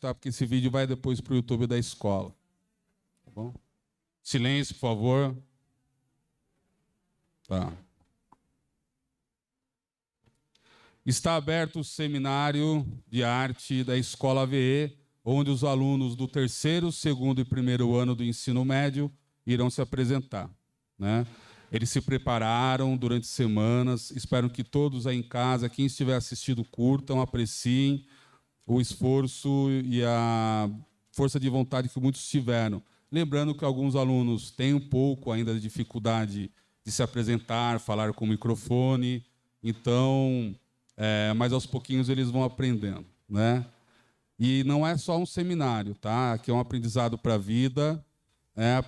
tá? Porque esse vídeo vai depois para o YouTube da escola. Tá bom? Silêncio, por favor. Tá. Está aberto o seminário de arte da Escola AVE, onde os alunos do terceiro, segundo e primeiro ano do ensino médio irão se apresentar, né? Eles se prepararam durante semanas, espero que todos aí em casa, quem estiver assistindo, curtam, apreciem o esforço e a força de vontade que muitos tiveram. Lembrando que alguns alunos têm um pouco ainda de dificuldade de se apresentar, falar com o microfone, então, mas aos pouquinhos eles vão aprendendo, né? E não é só um seminário, tá? Aqui é um aprendizado para a vida.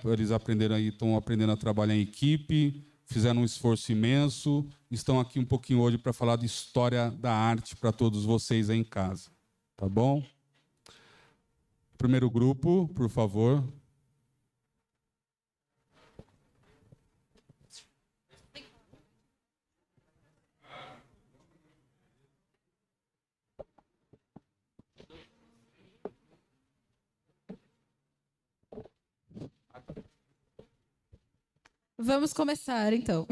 Eles aprenderam aí, estão aprendendo a trabalhar em equipe, fizeram um esforço imenso, estão aqui um pouquinho hoje para falar de história da arte para todos vocês aí em casa. Tá bom? Primeiro grupo, por favor. Vamos começar, então.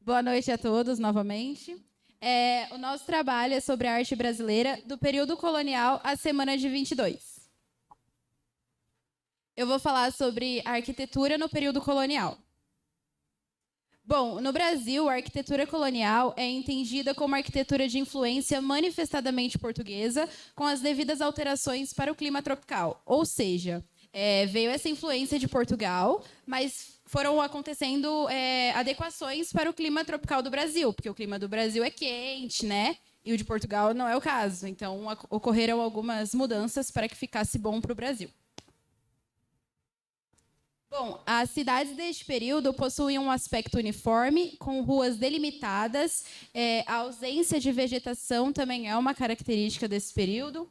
Boa noite a todos, novamente. O nosso trabalho é sobre a arte brasileira do período colonial à semana de 22. Eu vou falar sobre a arquitetura no período colonial. Bom, no Brasil, a arquitetura colonial é entendida como arquitetura de influência manifestadamente portuguesa, com as devidas alterações para o clima tropical. Ou seja, veio essa influência de Portugal, mas foram acontecendo adequações para o clima tropical do Brasil, porque o clima do Brasil é quente, né? E o de Portugal não é o caso. Então, ocorreram algumas mudanças para que ficasse bom para o Brasil. Bom, as cidades deste período possuíam um aspecto uniforme, com ruas delimitadas. A ausência de vegetação também é uma característica desse período.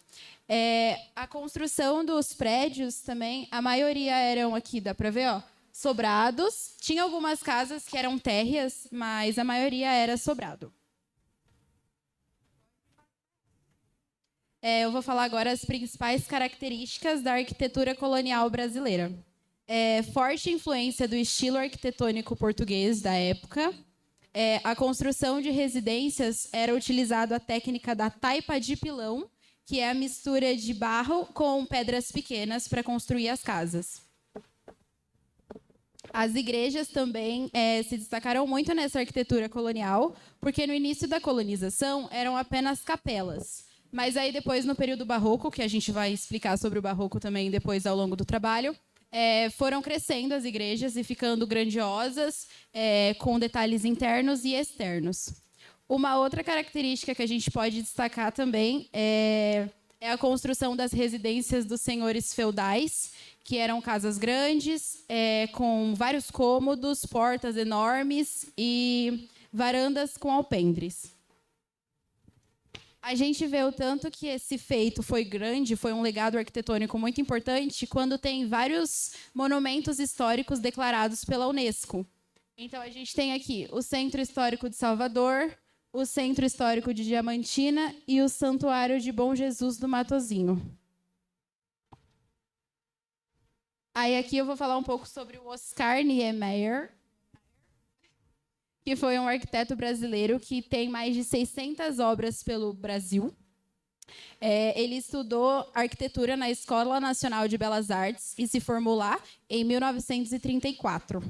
A construção dos prédios também, a maioria eram aqui, dá para ver, ó, sobrados. Tinha algumas casas que eram térreas, mas a maioria era sobrado. Eu vou falar agora as principais características da arquitetura colonial brasileira. Forte influência do estilo arquitetônico português da época. A construção de residências era utilizada a técnica da taipa de pilão, que é a mistura de barro com pedras pequenas para construir as casas. As igrejas também se destacaram muito nessa arquitetura colonial, porque no início da colonização eram apenas capelas. Mas aí depois, no período barroco, que a gente vai explicar sobre o barroco também depois ao longo do trabalho, foram crescendo as igrejas e ficando grandiosas, com detalhes internos e externos. Uma outra característica que a gente pode destacar também é a construção das residências dos senhores feudais, que eram casas grandes, com vários cômodos, portas enormes e varandas com alpendres. A gente vê o tanto que esse feito foi grande, foi um legado arquitetônico muito importante, quando tem vários monumentos históricos declarados pela Unesco. Então, a gente tem aqui o Centro Histórico de Salvador, o Centro Histórico de Diamantina e o Santuário de Bom Jesus do Matozinho. Aí aqui eu vou falar um pouco sobre o Oscar Niemeyer, que foi um arquiteto brasileiro que tem mais de 600 obras pelo Brasil. Ele estudou arquitetura na Escola Nacional de Belas Artes e se formou lá em 1934.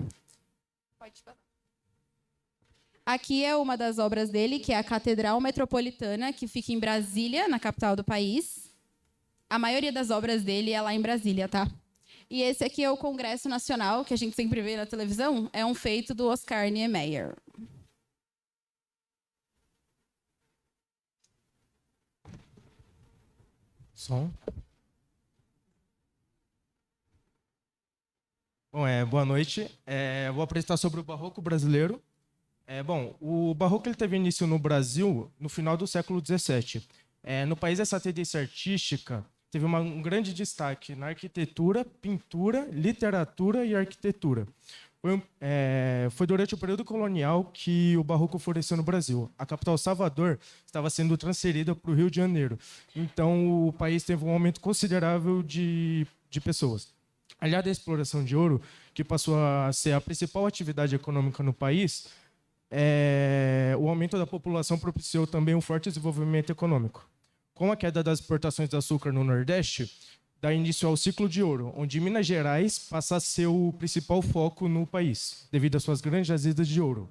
Pode falar. Aqui é uma das obras dele, que é a Catedral Metropolitana, que fica em Brasília, na capital do país. A maioria das obras dele é lá em Brasília, tá? E esse aqui é o Congresso Nacional, que a gente sempre vê na televisão. É um feito do Oscar Niemeyer. Som. Bom, boa noite. Vou apresentar sobre o Barroco brasileiro. O Barroco ele teve início no Brasil no final do século XVII. No país, essa tendência artística teve um grande destaque na arquitetura, pintura, literatura e arquitetura. Foi durante o período colonial que o barroco floresceu no Brasil. A capital, Salvador, estava sendo transferida para o Rio de Janeiro. Então, o país teve um aumento considerável de pessoas. Aliado à exploração de ouro, que passou a ser a principal atividade econômica no país, o aumento da população propiciou também um forte desenvolvimento econômico. Com a queda das exportações de açúcar no Nordeste, dá início ao ciclo de ouro, onde Minas Gerais passa a ser o principal foco no país, devido às suas grandes jazidas de ouro.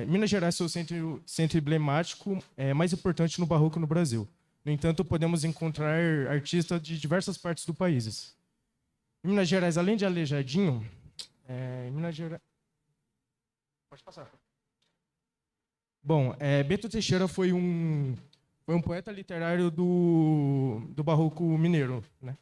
Minas Gerais é o centro emblemático mais importante no barroco no Brasil. No entanto, podemos encontrar artistas de diversas partes do país. Em Minas Gerais, além de Aleijadinho, Minas Gerais... Pode passar. Bom, Bento Teixeira foi um poeta literário do barroco mineiro, né?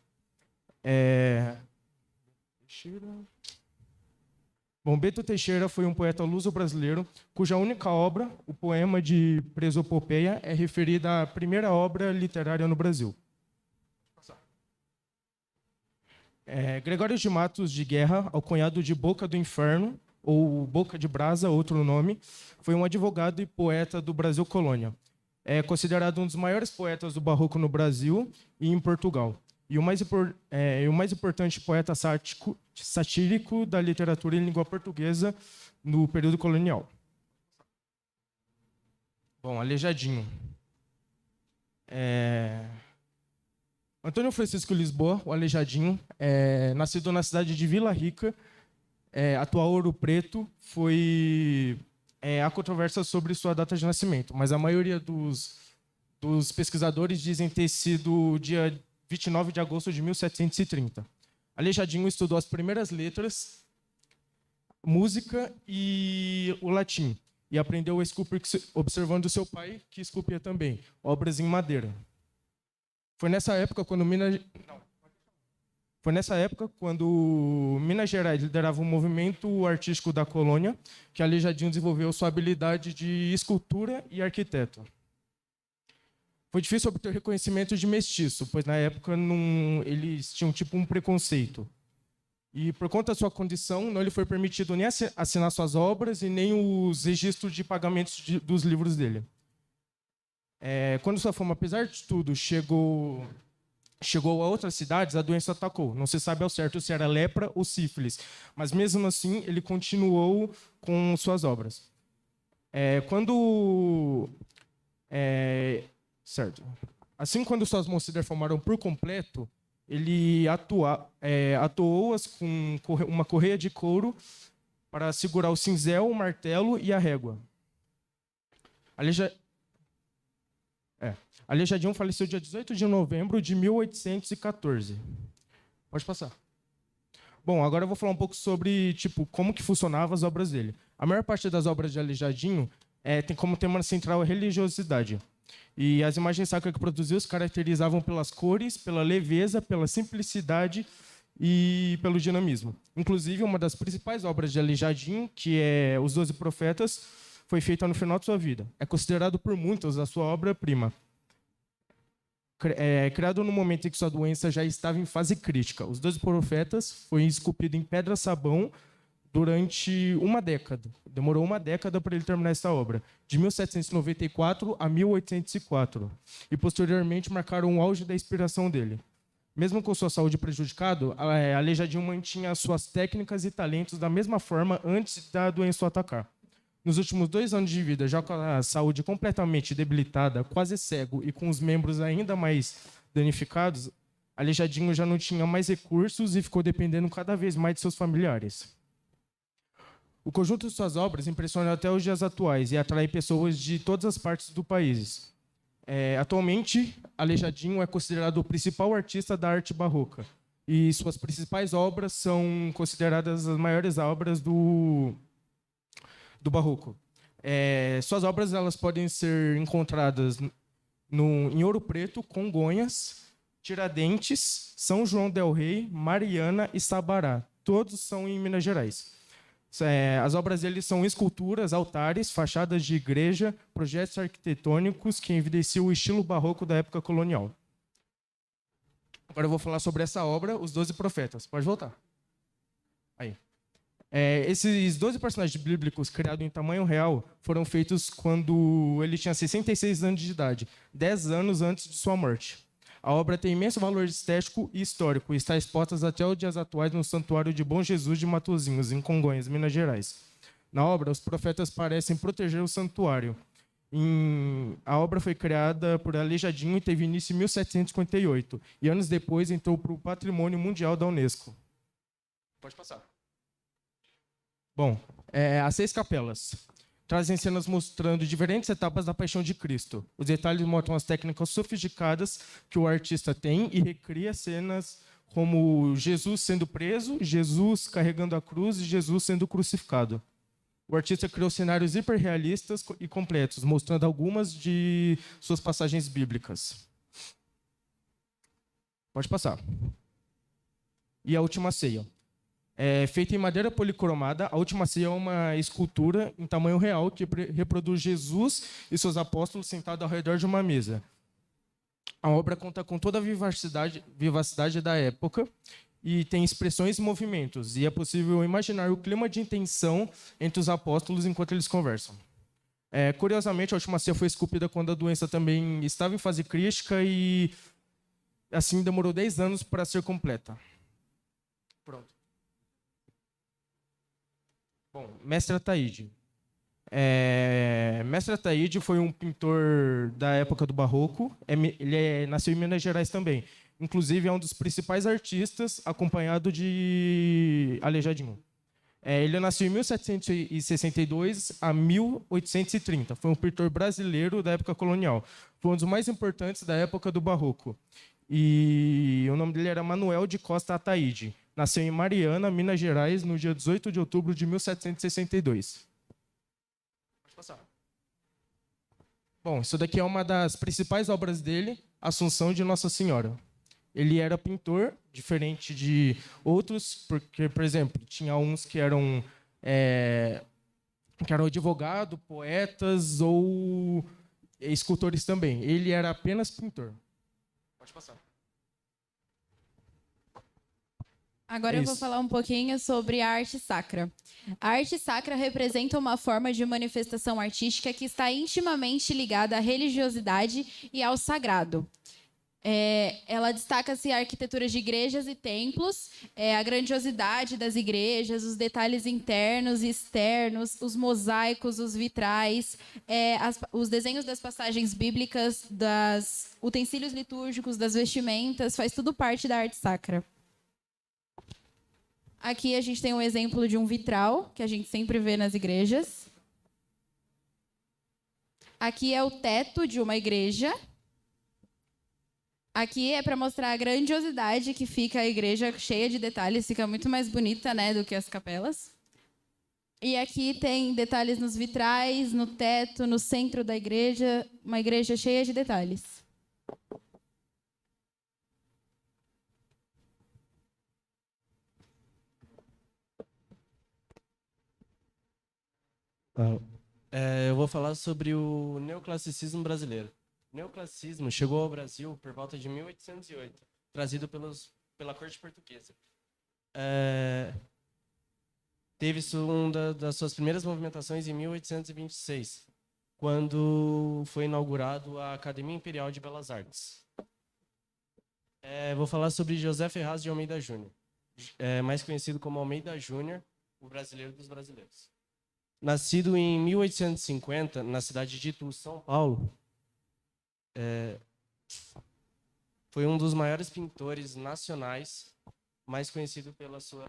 Bom, Bento Teixeira foi um poeta luso-brasileiro cuja única obra, o poema de Presopopeia, é referida à primeira obra literária no Brasil. Gregório de Matos de Guerra, alcunhado de Boca do Inferno, ou Boca de Brasa, outro nome, foi um advogado e poeta do Brasil Colônia. É considerado um dos maiores poetas do barroco no Brasil e em Portugal. E o mais importante poeta satírico da literatura em língua portuguesa no período colonial. Bom, Aleijadinho. Antônio Francisco Lisboa, o Aleijadinho, nascido na cidade de Vila Rica, atual Ouro Preto, há controvérsia sobre sua data de nascimento, mas a maioria dos pesquisadores dizem ter sido dia 29 de agosto de 1730. Aleijadinho estudou as primeiras letras, música e o latim, e aprendeu a esculpir observando seu pai, que esculpia também, obras em madeira. Foi nessa época quando Minas Gerais liderava o movimento artístico da colônia, que Aleijadinho desenvolveu sua habilidade de escultura e arquiteto. Foi difícil obter reconhecimento de mestiço, pois na época eles tinham um preconceito. E por conta da sua condição, não lhe foi permitido nem assinar suas obras e nem os registros de pagamentos dos livros dele. Quando sua fama, apesar de tudo, chegou a outras cidades, a doença atacou. Não se sabe ao certo se era lepra ou sífilis, mas mesmo assim ele continuou com suas obras. Assim, quando suas mãos se deformaram por completo, ele atuou-as com uma correia de couro para segurar o cinzel, o martelo e a régua. Aleijadinho faleceu dia 18 de novembro de 1814. Pode passar. Bom, agora eu vou falar um pouco sobre como que funcionavam as obras dele. A maior parte das obras de Aleijadinho tem como tema central a religiosidade. E as imagens sacras que produziu se caracterizavam pelas cores, pela leveza, pela simplicidade e pelo dinamismo. Inclusive, uma das principais obras de Aleijadinho, que é Os 12 Profetas, foi feita no final de sua vida. É considerado por muitos a sua obra-prima. Criado no momento em que sua doença já estava em fase crítica. Os 12 Profetas foi esculpido em pedra-sabão durante uma década. Demorou uma década para ele terminar essa obra, de 1794 a 1804. E, posteriormente, marcaram o auge da inspiração dele. Mesmo com sua saúde prejudicada, Aleijadinho mantinha suas técnicas e talentos da mesma forma antes da doença o atacar. Nos últimos 2 anos de vida, já com a saúde completamente debilitada, quase cego e com os membros ainda mais danificados, Aleijadinho já não tinha mais recursos e ficou dependendo cada vez mais de seus familiares. O conjunto de suas obras impressiona até os dias atuais e atrai pessoas de todas as partes do país. Atualmente, Aleijadinho é considerado o principal artista da arte barroca e suas principais obras são consideradas as maiores obras do barroco. Suas obras elas podem ser encontradas em Ouro Preto, Congonhas, Tiradentes, São João del Rei, Mariana e Sabará. Todos são em Minas Gerais. As obras dele são esculturas, altares, fachadas de igreja, projetos arquitetônicos que evidenciam o estilo barroco da época colonial. Agora eu vou falar sobre essa obra, Os 12 Profetas. Pode voltar. Aí. Esses 12 personagens bíblicos criados em tamanho real foram feitos quando ele tinha 66 anos de idade, 10 anos antes de sua morte. A obra tem imenso valor estético e histórico e está exposta até os dias atuais no Santuário de Bom Jesus de Matozinhos, em Congonhas, Minas Gerais. Na obra, os profetas parecem proteger o santuário. A obra foi criada por Aleijadinho e teve início em 1758, e anos depois entrou para o Patrimônio Mundial da Unesco. Pode passar. Bom, as 6 capelas trazem cenas mostrando diferentes etapas da paixão de Cristo. Os detalhes mostram as técnicas sofisticadas que o artista tem e recria cenas como Jesus sendo preso, Jesus carregando a cruz e Jesus sendo crucificado. O artista criou cenários hiperrealistas e completos, mostrando algumas de suas passagens bíblicas. Pode passar. E a Última Ceia. Feita em madeira policromada, a Última Ceia é uma escultura em tamanho real que reproduz Jesus e seus apóstolos sentados ao redor de uma mesa. A obra conta com toda a vivacidade da época e tem expressões e movimentos, e é possível imaginar o clima de tensão entre os apóstolos enquanto eles conversam. Curiosamente, a Última Ceia foi esculpida quando a doença também estava em fase crítica e, assim, demorou 10 anos para ser completa. Pronto. Bom, Mestre Ataíde. Mestre Ataíde foi um pintor da época do Barroco. Ele nasceu em Minas Gerais também. Inclusive, é um dos principais artistas, acompanhado de Aleijadinho. Ele nasceu em 1762 a 1830. Foi um pintor brasileiro da época colonial. Foi um dos mais importantes da época do Barroco. E o nome dele era Manuel de Costa Ataíde. Nasceu em Mariana, Minas Gerais, no dia 18 de outubro de 1762. Pode passar. Bom, isso daqui é uma das principais obras dele, Assunção de Nossa Senhora. Ele era pintor, diferente de outros, porque, por exemplo, tinha uns que eram advogados, poetas ou escultores também. Ele era apenas pintor. Pode passar. Agora eu vou falar um pouquinho sobre a arte sacra. A arte sacra representa uma forma de manifestação artística que está intimamente ligada à religiosidade e ao sagrado. Ela destaca-se a arquitetura de igrejas e templos, a grandiosidade das igrejas, os detalhes internos e externos, os mosaicos, os vitrais, os desenhos das passagens bíblicas, dos utensílios litúrgicos, das vestimentas, faz tudo parte da arte sacra. Aqui a gente tem um exemplo de um vitral, que a gente sempre vê nas igrejas. Aqui é o teto de uma igreja. Aqui é para mostrar a grandiosidade que fica a igreja, cheia de detalhes, fica muito mais bonita, né, do que as capelas. E aqui tem detalhes nos vitrais, no teto, no centro da igreja, uma igreja cheia de detalhes. Eu vou falar sobre o neoclassicismo brasileiro. O neoclassicismo chegou ao Brasil por volta de 1808, trazido pela corte portuguesa. Teve uma das suas primeiras movimentações em 1826, quando foi inaugurado a Academia Imperial de Belas Artes. Vou falar sobre José Ferraz de Almeida Júnior, mais conhecido como Almeida Júnior, o brasileiro dos brasileiros. Nascido em 1850, na cidade de Itu, São Paulo, foi um dos maiores pintores nacionais, mais conhecido pela sua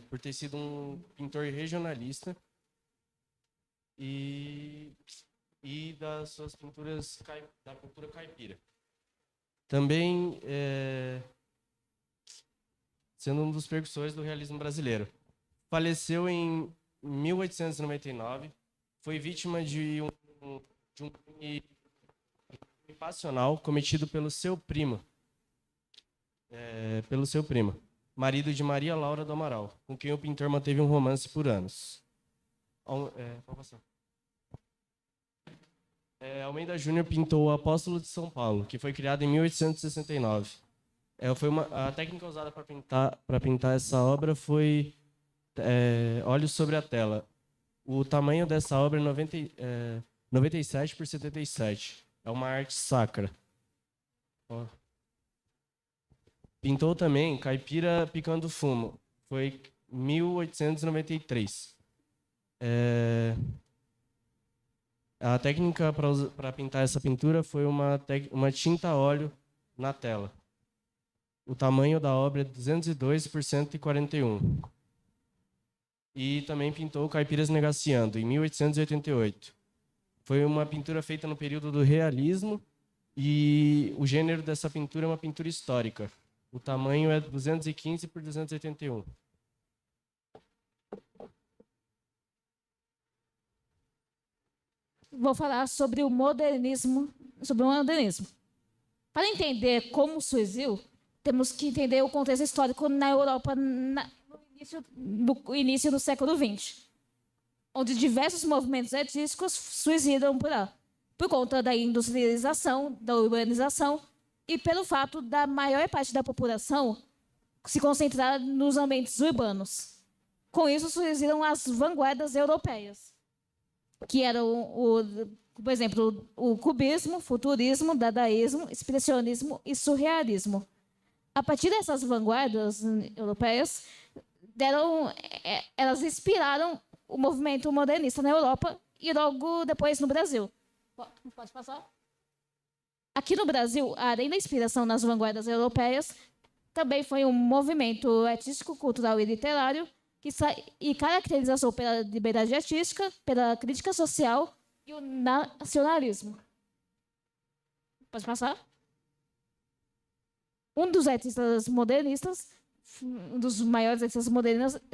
por ter sido um pintor regionalista e das suas pinturas da cultura caipira. Também sendo um dos precursores do realismo brasileiro. Faleceu em 1899, foi vítima de um crime passional cometido pelo seu primo, marido de Maria Laura do Amaral, com quem o pintor manteve um romance por anos. Almeida Júnior pintou o Apóstolo de São Paulo, que foi criado em 1869. A técnica usada para pintar essa obra foi óleo sobre a tela. O tamanho dessa obra é 97 por 77. É uma arte sacra. Ó. Pintou também Caipira Picando Fumo. Foi 1893. A técnica para pintar essa pintura foi uma tinta a óleo na tela. O tamanho da obra é 202 por 141. E também pintou Caipiras Negaciando, em 1888. Foi uma pintura feita no período do realismo e o gênero dessa pintura é uma pintura histórica. O tamanho é 215 por 281. Vou falar sobre o modernismo. Para entender como surgiu, temos que entender o contexto histórico na Europa no início do século XX, onde diversos movimentos artísticos surgiram por lá, por conta da industrialização, da urbanização e pelo fato da maior parte da população se concentrar nos ambientes urbanos. Com isso, surgiram as vanguardas europeias, que eram, por exemplo, o cubismo, futurismo, dadaísmo, expressionismo e surrealismo. A partir dessas vanguardas europeias, elas inspiraram o movimento modernista na Europa e logo depois no Brasil. Pode passar? Aqui no Brasil, além da inspiração nas vanguardas europeias, também foi um movimento artístico, cultural e literário e caracterização pela liberdade artística, pela crítica social e o nacionalismo. Pode passar? Um dos artistas modernistas, um dos maiores artistas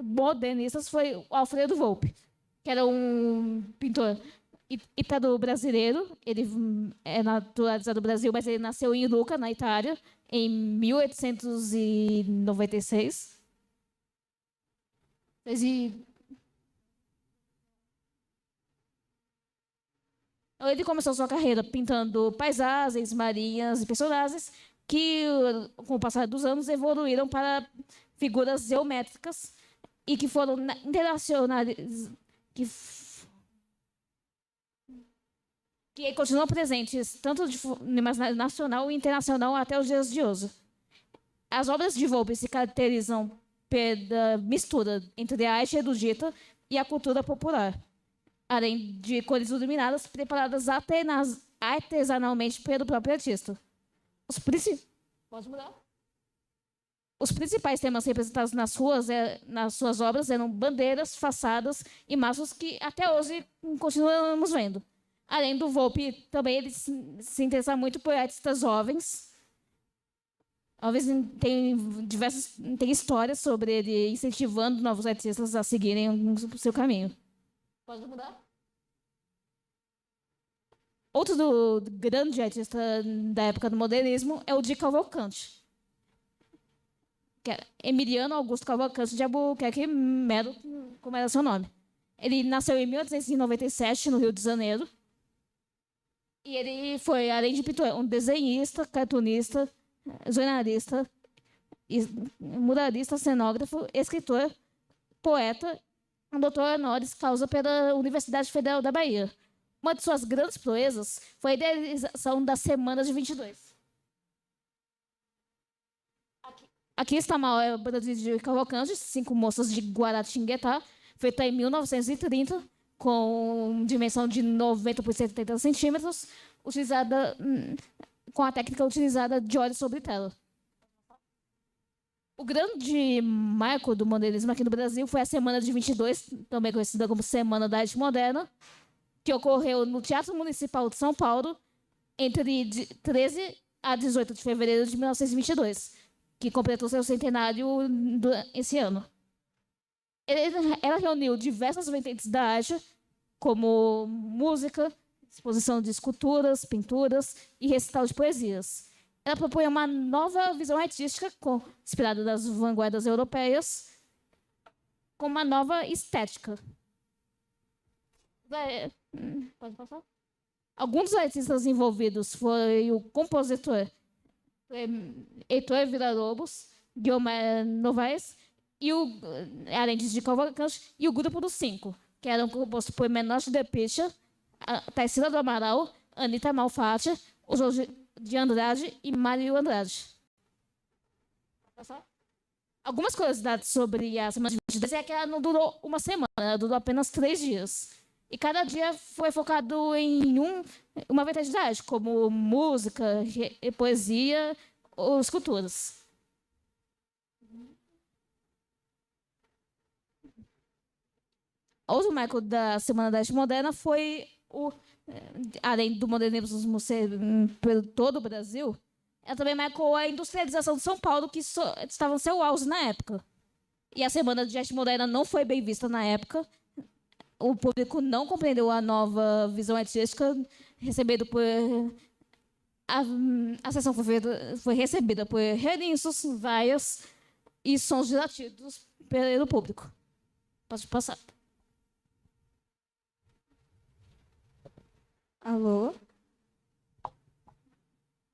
modernistas foi o Alfredo Volpi, que era um pintor italo-brasileiro. Ele é naturalizado do Brasil, mas ele nasceu em Lucca, na Itália, em 1896. Ele começou sua carreira pintando paisagens, marinhas e personagens que, com o passar dos anos, evoluíram para figuras geométricas e que foram internacionais, que continuam presentes tanto no imaginário nacional e internacional até os dias de hoje. As obras de Volpi se caracterizam pela mistura entre a arte erudita e a cultura popular, além de cores iluminadas preparadas artesanalmente pelo próprio artista. Os principais temas representados nas suas obras eram bandeiras, façadas e maços que até hoje continuamos vendo. Além do Volpi, também ele se interessa muito por artistas jovens. Talvez tem histórias sobre ele incentivando novos artistas a seguirem o seu caminho. Pode mudar? Outro grande artista da época do modernismo é o de Cavalcante, que é Emiliano Augusto Cavalcante de Albuquerque Melo, como era seu nome. Ele nasceu em 1897, no Rio de Janeiro. E ele foi, além de pintor, um desenhista, cartunista, jornalista, muralista, cenógrafo, escritor, poeta, um doutor honoris causa pela Universidade Federal da Bahia. Uma de suas grandes proezas foi a idealização das Semanas de 22. Aqui está uma obra de Cavalcante, 5 moças de Guaratinguetá, feita em 1930, com dimensão de 90 por 70 centímetros, com a técnica utilizada de óleo sobre tela. O grande marco do modernismo aqui no Brasil foi a Semana de 22, também conhecida como Semana da Arte Moderna, que ocorreu no Teatro Municipal de São Paulo entre 13 a 18 de fevereiro de 1922, que completou seu centenário esse ano. Ela reuniu diversas vertentes da arte, como música, exposição de esculturas, pinturas e recital de poesias. Ela propõe uma nova visão artística, inspirada das vanguardas europeias, com uma nova estética. Pode passar? Alguns dos artistas envolvidos foi o compositor Heitor Villa-Lobos, Guilherme Novaes, e além de Cavalcante, e o grupo dos 5, que eram compostos por Menor de Picha, Tarsila do Amaral, Anitta Malfatti, o Jorge de Andrade e Mário Andrade. Algumas curiosidades sobre a Semana de 22 é que ela não durou uma semana, ela durou apenas 3 dias. E cada dia foi focado em uma vertente da arte, como música, poesia ou esculturas. Outro marco da Semana da Arte Moderna foi além do modernismo ser por todo o Brasil, ela também marcou a industrialização de São Paulo, que estava no seu auge na época. E a Semana de Arte Moderna não foi bem vista na época. O público não compreendeu a nova visão artística recebida por... A sessão foi recebida por relinços, vaias e sons dilatidos pelo público. Pode passar. Alô?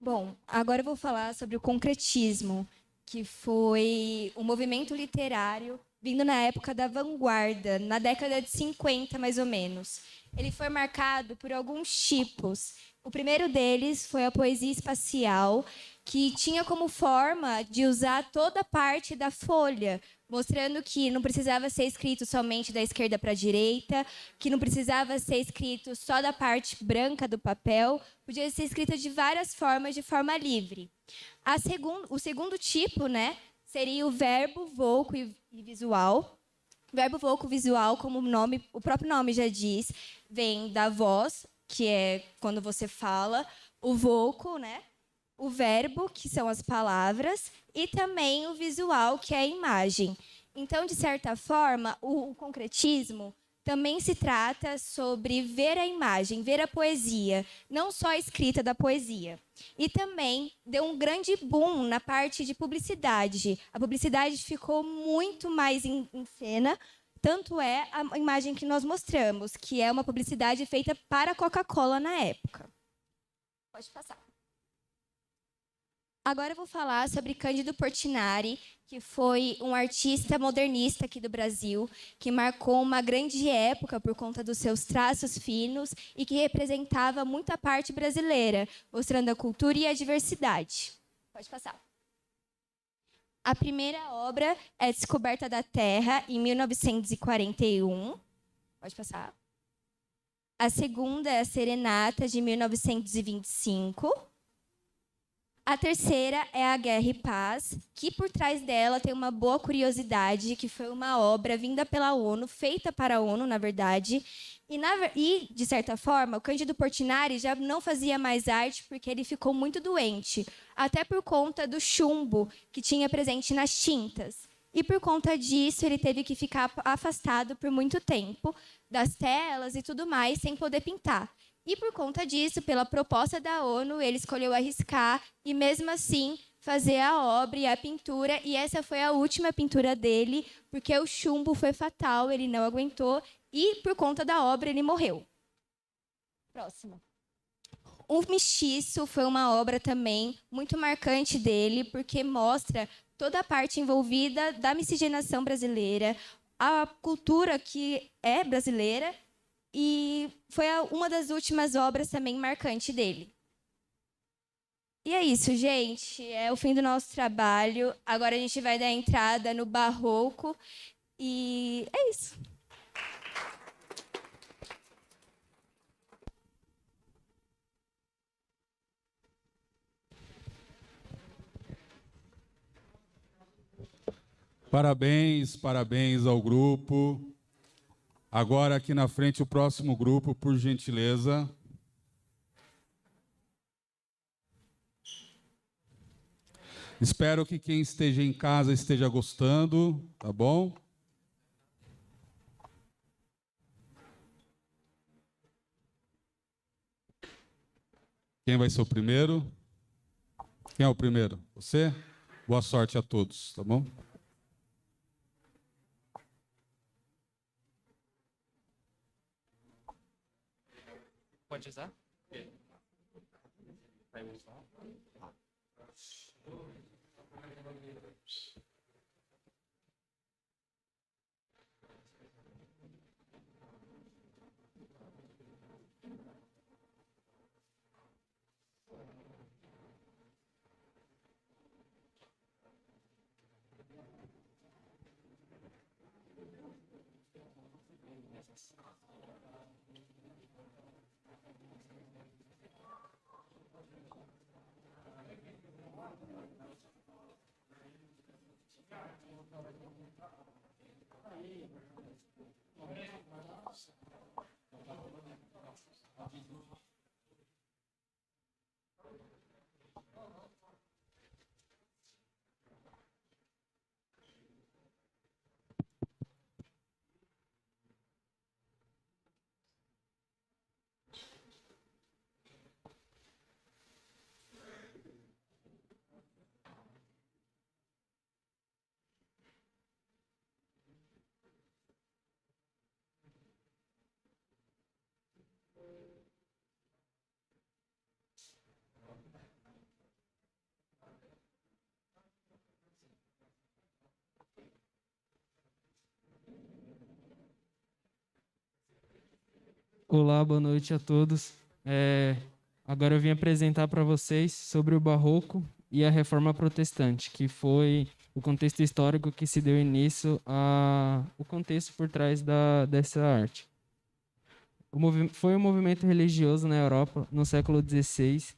Bom, agora eu vou falar sobre o concretismo, que foi um movimento literário vindo na época da vanguarda, na década de 50, mais ou menos. Ele foi marcado por alguns tipos. O primeiro deles foi a poesia espacial, que tinha como forma de usar toda a parte da folha, mostrando que não precisava ser escrito somente da esquerda para a direita, que não precisava ser escrito só da parte branca do papel, podia ser escrito de várias formas, de forma livre. O segundo tipo, né, seria o verbo, voco e visual. Verbo, voco, visual, como o próprio nome já diz, vem da voz, que é quando você fala, o voco, né? O verbo, que são as palavras, e também o visual, que é a imagem. Então, de certa forma, o concretismo também se trata sobre ver a imagem, ver a poesia, não só a escrita da poesia. E também deu um grande boom na parte de publicidade. A publicidade ficou muito mais em cena, tanto é a imagem que nós mostramos, que é uma publicidade feita para a Coca-Cola na época. Pode passar. Agora eu vou falar sobre Cândido Portinari, que foi um artista modernista aqui do Brasil, que marcou uma grande época por conta dos seus traços finos e que representava muita parte brasileira, mostrando a cultura e a diversidade. Pode passar. A primeira obra é Descoberta da Terra, em 1941. Pode passar. A segunda é a Serenata, de 1925. A terceira é a Guerra e Paz, que por trás dela tem uma boa curiosidade, que foi uma obra vinda pela ONU, feita para a ONU, na verdade. E, de certa forma, o Cândido Portinari já não fazia mais arte porque ele ficou muito doente, até por conta do chumbo que tinha presente nas tintas. E por conta disso, ele teve que ficar afastado por muito tempo das telas e tudo mais, sem poder pintar. E por conta disso, pela proposta da ONU, ele escolheu arriscar e, mesmo assim, fazer a obra e a pintura. E essa foi a última pintura dele, porque o chumbo foi fatal, ele não aguentou. E, por conta da obra, ele morreu. Próximo. O Mestiço foi uma obra também muito marcante dele, porque mostra toda a parte envolvida da miscigenação brasileira, a cultura que é brasileira, e foi uma das últimas obras também marcante dele. E é isso, gente. É o fim do nosso trabalho. Agora a gente vai dar entrada no Barroco. E é isso. Parabéns, parabéns ao grupo. Agora, aqui na frente, o próximo grupo, por gentileza. Espero que quem esteja em casa esteja gostando, tá bom? Quem vai ser o primeiro? Quem é o primeiro? Você? Boa sorte a todos, tá bom? Pode usar? Vai usar? Olá, boa noite a todos. Agora eu vim apresentar para vocês sobre o Barroco e a Reforma Protestante, que foi o contexto histórico que se deu início o contexto por trás dessa arte. Foi um movimento religioso na Europa no século XVI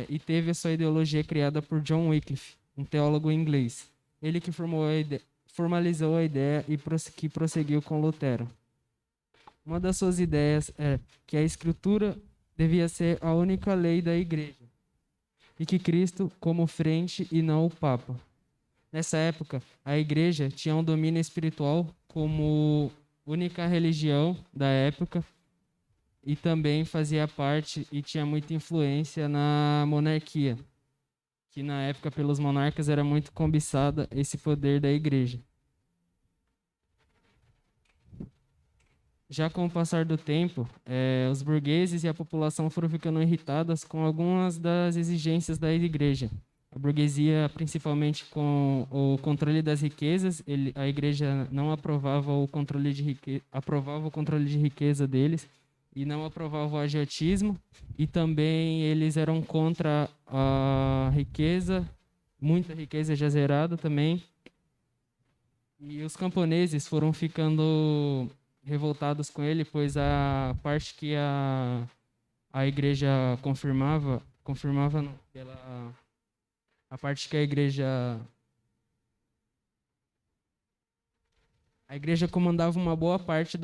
e teve a sua ideologia criada por John Wycliffe, um teólogo inglês. Ele que formalizou a ideia e que prosseguiu com Lutero. Uma das suas ideias é que a Escritura devia ser a única lei da Igreja e que Cristo como frente e não o Papa. Nessa época, a Igreja tinha um domínio espiritual como única religião da época e também fazia parte e tinha muita influência na monarquia, que na época pelos monarcas era muito cobiçada esse poder da Igreja. Já com o passar do tempo, os burgueses e a população foram ficando irritadas com algumas das exigências da Igreja. A burguesia, principalmente com o controle das riquezas, a Igreja não aprovava o controle de riqueza deles e não aprovava o agiotismo, e também eles eram contra a riqueza, muita riqueza já zerada também. E os camponeses foram ficando revoltados com ele, pois a parte que a Igreja confirmava não, a parte que a Igreja comandava uma boa parte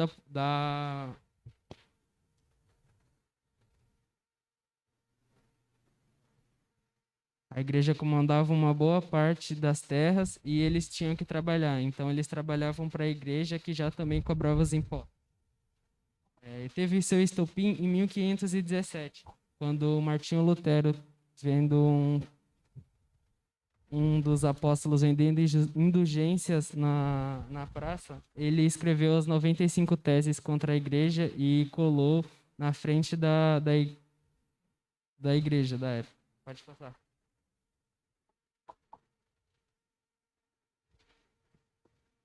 a Igreja comandava uma boa parte das terras e eles tinham que trabalhar. Então, eles trabalhavam para a Igreja, que já também cobrava os impostos. Teve seu estopim em 1517, quando Martinho Lutero, vendo um dos apóstolos vendendo indulgências na praça, ele escreveu as 95 teses contra a Igreja e colou na frente da Igreja da época. Pode passar.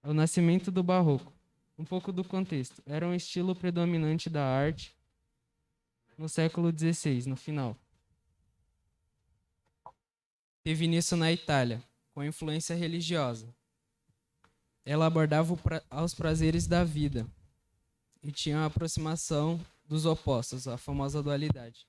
O nascimento do Barroco. Um pouco do contexto. Era um estilo predominante da arte no século XVI, no final. Teve início na Itália, com influência religiosa. Ela abordava os prazeres da vida e tinha a aproximação dos opostos, a famosa dualidade.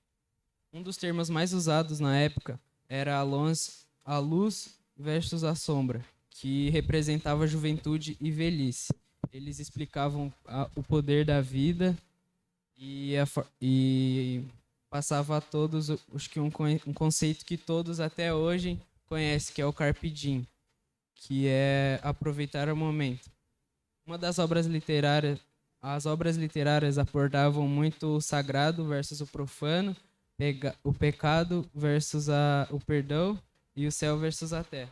Um dos termos mais usados na época era a luz versus a sombra, que representava juventude e velhice. Eles explicavam o poder da vida e passava a todos um conceito que todos até hoje conhecem, que é o Carpe Diem, que é aproveitar o momento. As obras literárias abordavam muito o sagrado versus o profano, o pecado versus o perdão e o céu versus a terra.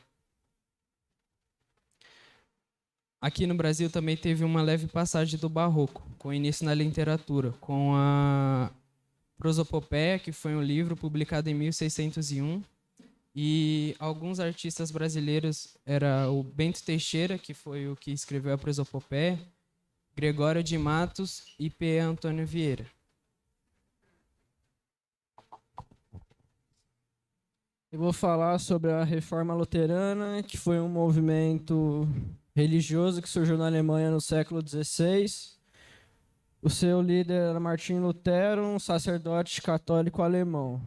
Aqui no Brasil também teve uma leve passagem do Barroco, com início na literatura, com a Prosopopeia, que foi um livro publicado em 1601, E alguns artistas brasileiros era o Bento Teixeira, que foi o que escreveu a Prosopopeia, Gregório de Matos e P. Antônio Vieira. Eu vou falar sobre a Reforma Luterana, que foi um movimento religioso que surgiu na Alemanha no século XVI. O seu líder era Martim Lutero, um sacerdote católico alemão.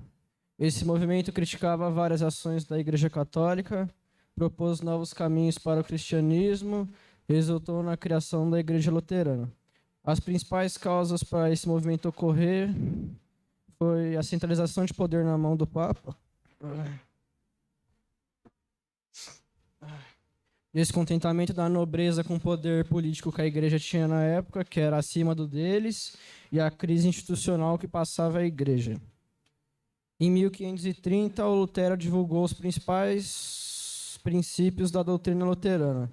Esse movimento criticava várias ações da Igreja Católica, propôs novos caminhos para o cristianismo, resultou na criação da Igreja Luterana. As principais causas para esse movimento ocorrer foi a centralização de poder na mão do Papa, descontentamento da nobreza com o poder político que a igreja tinha na época, que era acima do deles, e a crise institucional que passava a igreja. Em 1530, o Lutero divulgou os principais princípios da doutrina luterana.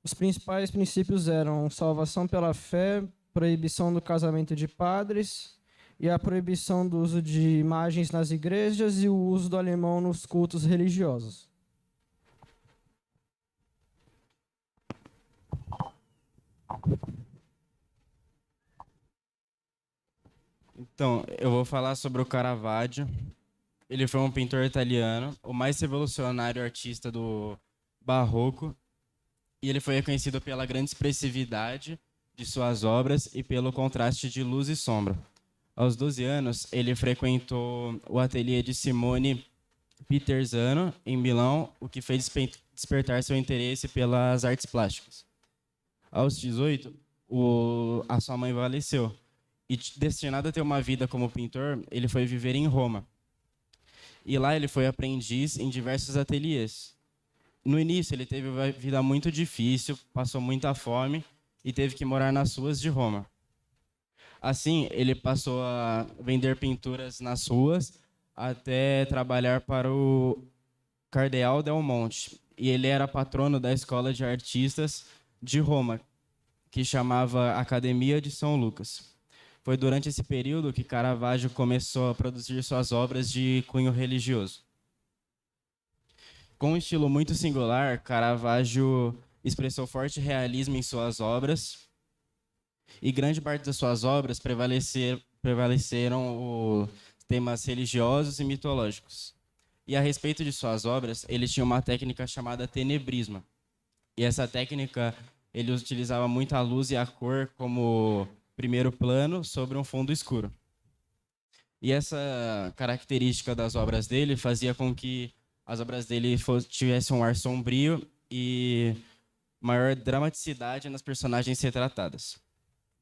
Os principais princípios eram salvação pela fé, proibição do casamento de padres e a proibição do uso de imagens nas igrejas e o uso do alemão nos cultos religiosos. Então, eu vou falar sobre o Caravaggio. Ele foi um pintor italiano, o mais revolucionário artista do Barroco, e ele foi reconhecido pela grande expressividade de suas obras e pelo contraste de luz e sombra. Aos 12 anos, ele frequentou o ateliê de Simone Piterzano, em Milão, o que fez despertar seu interesse pelas artes plásticas. Aos 18, a sua mãe faleceu. E destinado a ter uma vida como pintor, ele foi viver em Roma. E lá ele foi aprendiz em diversos ateliês. No início, ele teve uma vida muito difícil, passou muita fome e teve que morar nas ruas de Roma. Assim, ele passou a vender pinturas nas ruas até trabalhar para o Cardeal Del Monte. E ele era patrono da Escola de Artistas de Roma, que chamava Academia de São Lucas. Foi durante esse período que Caravaggio começou a produzir suas obras de cunho religioso. Com um estilo muito singular, Caravaggio expressou forte realismo em suas obras, e grande parte das suas obras prevaleceram os temas religiosos e mitológicos. E a respeito de suas obras, ele tinha uma técnica chamada tenebrismo. E essa técnica, ele utilizava muito a luz e a cor como primeiro plano sobre um fundo escuro. E essa característica das obras dele fazia com que as obras dele tivessem um ar sombrio e maior dramaticidade nas personagens retratadas.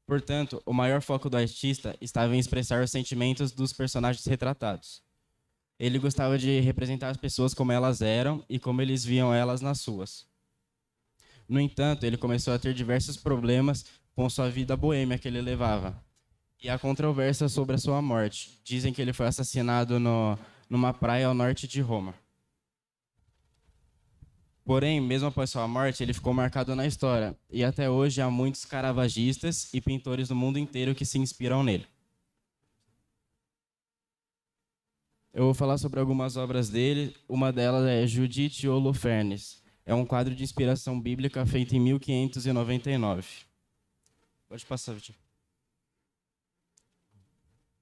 Portanto, o maior foco do artista estava em expressar os sentimentos dos personagens retratados. Ele gostava de representar as pessoas como elas eram e como eles viam elas nas suas. No entanto, ele começou a ter diversos problemas com sua vida boêmia que ele levava. E há controvérsia sobre a sua morte. Dizem que ele foi assassinado numa praia ao norte de Roma. Porém, mesmo após sua morte, ele ficou marcado na história. E até hoje há muitos caravagistas e pintores do mundo inteiro que se inspiram nele. Eu vou falar sobre algumas obras dele. Uma delas é Judite e Holofernes. É um quadro de inspiração bíblica feito em 1599. Pode passar, Vitor.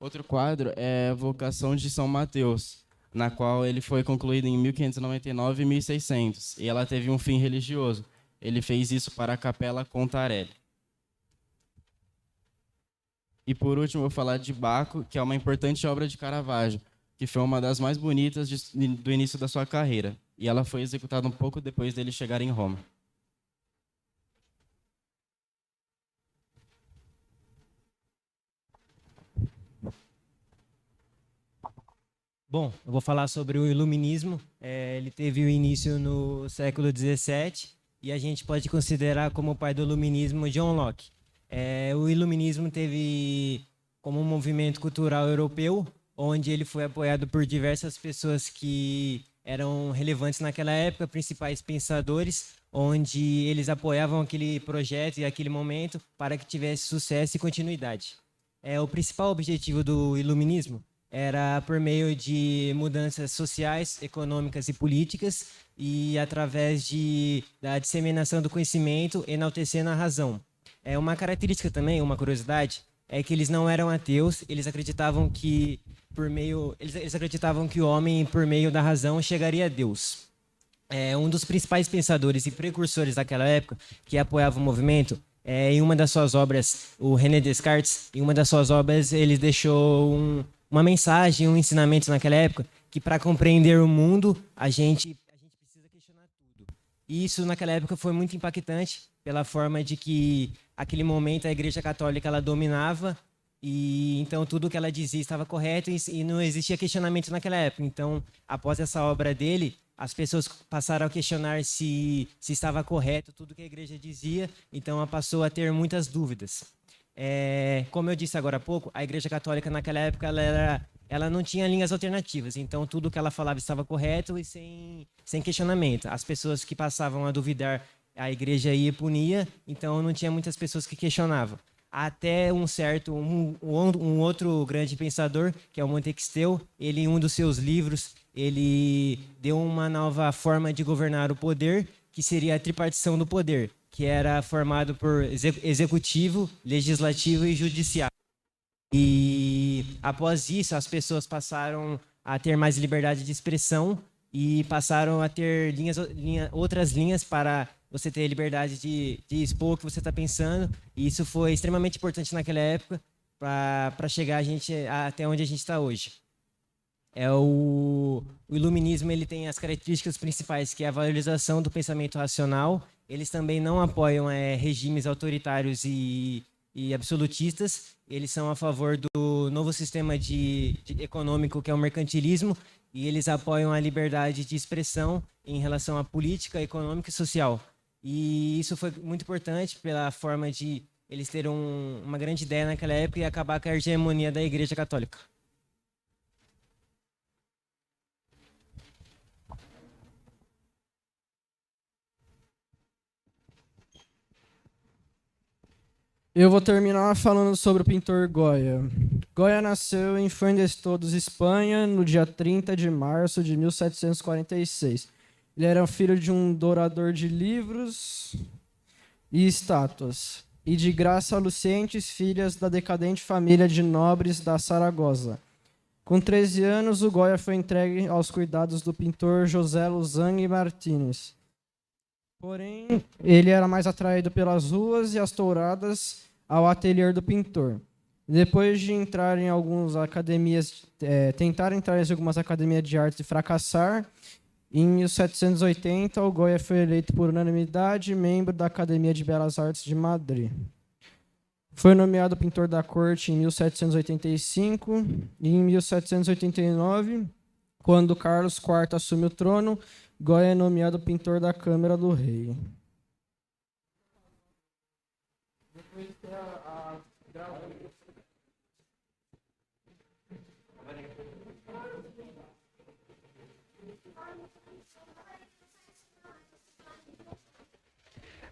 Outro quadro é Vocação de São Mateus, na qual ele foi concluído em 1599 e 1600, e ela teve um fim religioso. Ele fez isso para a Capela Contarelli. E por último, eu vou falar de Baco, que é uma importante obra de Caravaggio, que foi uma das mais bonitas do início da sua carreira, e ela foi executada um pouco depois dele chegar em Roma. Bom, eu vou falar sobre o Iluminismo. Ele teve o início no século XVII e a gente pode considerar como o pai do Iluminismo John Locke. O Iluminismo teve como um movimento cultural europeu, onde ele foi apoiado por diversas pessoas que eram relevantes naquela época, principais pensadores, onde eles apoiavam aquele projeto e aquele momento para que tivesse sucesso e continuidade. O principal objetivo do Iluminismo era por meio de mudanças sociais, econômicas e políticas e através da disseminação do conhecimento, enaltecendo a razão. Uma característica também, uma curiosidade, é que eles não eram ateus, eles acreditavam que eles acreditavam que o homem, por meio da razão, chegaria a Deus. Um dos principais pensadores e precursores daquela época, que apoiava o movimento, em uma das suas obras, o René Descartes, em uma das suas obras, ele deixou uma mensagem, um ensinamento naquela época, que para compreender o mundo, a gente precisa questionar tudo. E isso, naquela época, foi muito impactante, pela forma de que, naquele momento, a Igreja Católica ela dominava, e então tudo que ela dizia estava correto e não existia questionamento naquela época. Então, após essa obra dele, as pessoas passaram a questionar se estava correto tudo que a igreja dizia, então ela passou a ter muitas dúvidas. Como eu disse agora há pouco, a Igreja Católica naquela época ela não tinha linhas alternativas, então tudo que ela falava estava correto e sem questionamento. As pessoas que passavam a duvidar, a igreja ia e punia, então não tinha muitas pessoas que questionavam. Até um outro grande pensador, que é o Montesquieu, ele, em um dos seus livros, ele deu uma nova forma de governar o poder, que seria a tripartição do poder, que era formado por executivo, legislativo e judiciário. E após isso, as pessoas passaram a ter mais liberdade de expressão e passaram a ter outras linhas para você ter liberdade de expor o que você está pensando. E isso foi extremamente importante naquela época para chegar até onde a gente está hoje. O iluminismo ele tem as características principais, que é a valorização do pensamento racional. Eles também não apoiam regimes autoritários e absolutistas. Eles são a favor do novo sistema econômico, que é o mercantilismo, e eles apoiam a liberdade de expressão em relação à política, econômica e social. E isso foi muito importante pela forma de eles terem uma grande ideia naquela época e acabar com a hegemonia da Igreja Católica. Eu vou terminar falando sobre o pintor Goya. Goya nasceu em Fuentestodos, Espanha, no dia 30 de março de 1746. Ele era filho de um dourador de livros e estátuas, e de Graça Lucentes, filhas da decadente família de nobres da Saragossa. Com 13 anos, o Goya foi entregue aos cuidados do pintor José Luzangue Martínez. Porém, ele era mais atraído pelas ruas e as touradas ao ateliê do pintor. Depois de entrar em algumas academias, tentar entrar em algumas academias de arte e fracassar, em 1780, o Goya foi eleito por unanimidade membro da Academia de Belas Artes de Madrid. Foi nomeado pintor da corte em 1785 e em 1789, quando Carlos IV assume o trono, Goya é nomeado pintor da Câmara do Rei.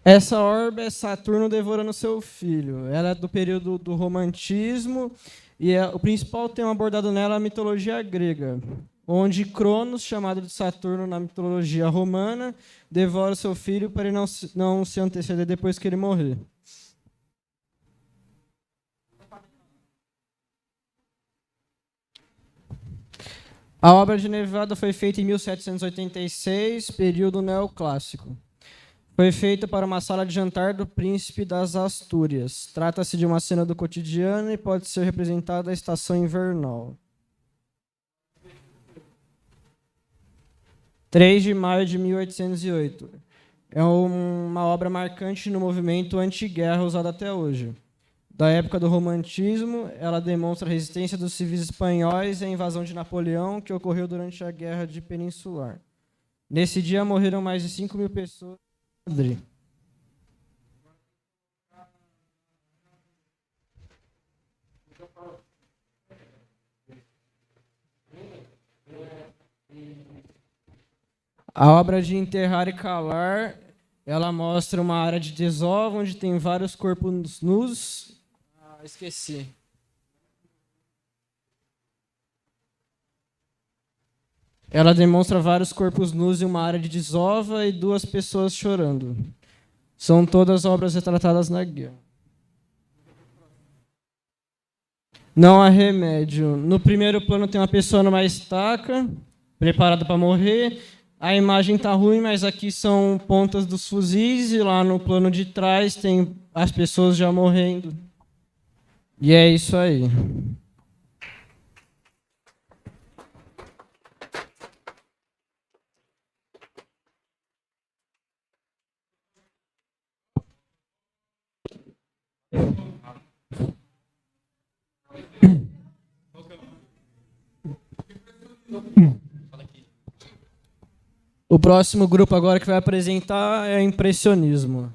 Essa orbe é Saturno devorando seu filho. Ela é do período do romantismo e o principal tema abordado nela é a mitologia grega, onde Cronos, chamado de Saturno na mitologia romana, devora seu filho para ele não se anteceder depois que ele morrer. A obra de Nevada foi feita em 1786, período neoclássico. Foi feita para uma sala de jantar do príncipe das Astúrias. Trata-se de uma cena do cotidiano e pode ser representada a estação invernal. 3 de maio de 1808. É uma obra marcante no movimento anti-guerra usado até hoje. Da época do romantismo, ela demonstra a resistência dos civis espanhóis à invasão de Napoleão, que ocorreu durante a Guerra de Peninsular. Nesse dia morreram mais de 5.000 pessoas em Madrid. A obra de Enterrar e Calar, ela mostra uma área de desova onde tem vários corpos nus. Esqueci. Ela demonstra vários corpos nus em uma área de desova e 2 pessoas chorando. São todas obras retratadas na guia. Não há remédio. No primeiro plano tem uma pessoa numa estaca, preparada para morrer. A imagem está ruim, mas aqui são pontas dos fuzis e lá no plano de trás tem as pessoas já morrendo. E é isso aí. O próximo grupo agora que vai apresentar é o impressionismo.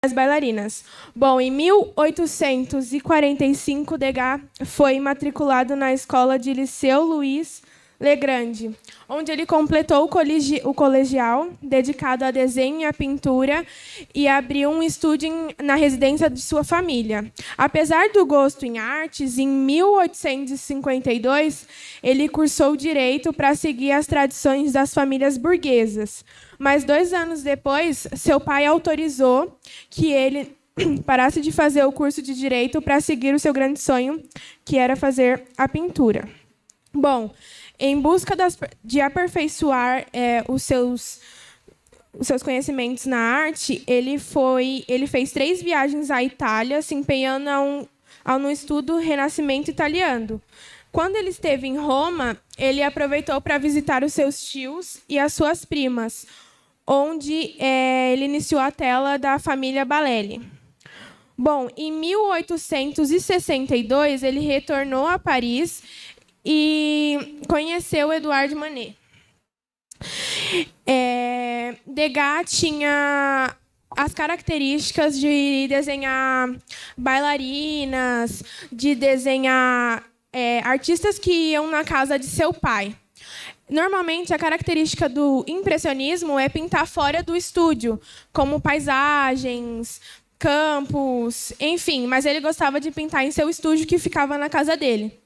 As bailarinas. Bom, em 1845, Degas foi matriculado na escola de Liceu Louis Le Grand, onde ele completou o colegial, dedicado a desenho e a pintura, e abriu um estúdio na residência de sua família. Apesar do gosto em artes, em 1852, ele cursou Direito para seguir as tradições das famílias burguesas. Mas 2 anos depois, seu pai autorizou que ele parasse de fazer o curso de Direito para seguir o seu grande sonho, que era fazer a pintura. Bom, em busca de aperfeiçoar os seus conhecimentos na arte, ele fez 3 viagens à Itália, se empenhando no estudo Renascimento italiano. Quando ele esteve em Roma, ele aproveitou para visitar os seus tios e as suas primas, onde ele iniciou a tela da família Balelli. Bom, em 1862, ele retornou a Paris e conheceu Edouard Manet. Degas tinha as características de desenhar bailarinas, de desenhar artistas que iam na casa de seu pai. Normalmente, a característica do impressionismo é pintar fora do estúdio, como paisagens, campos, enfim. Mas ele gostava de pintar em seu estúdio, que ficava na casa dele.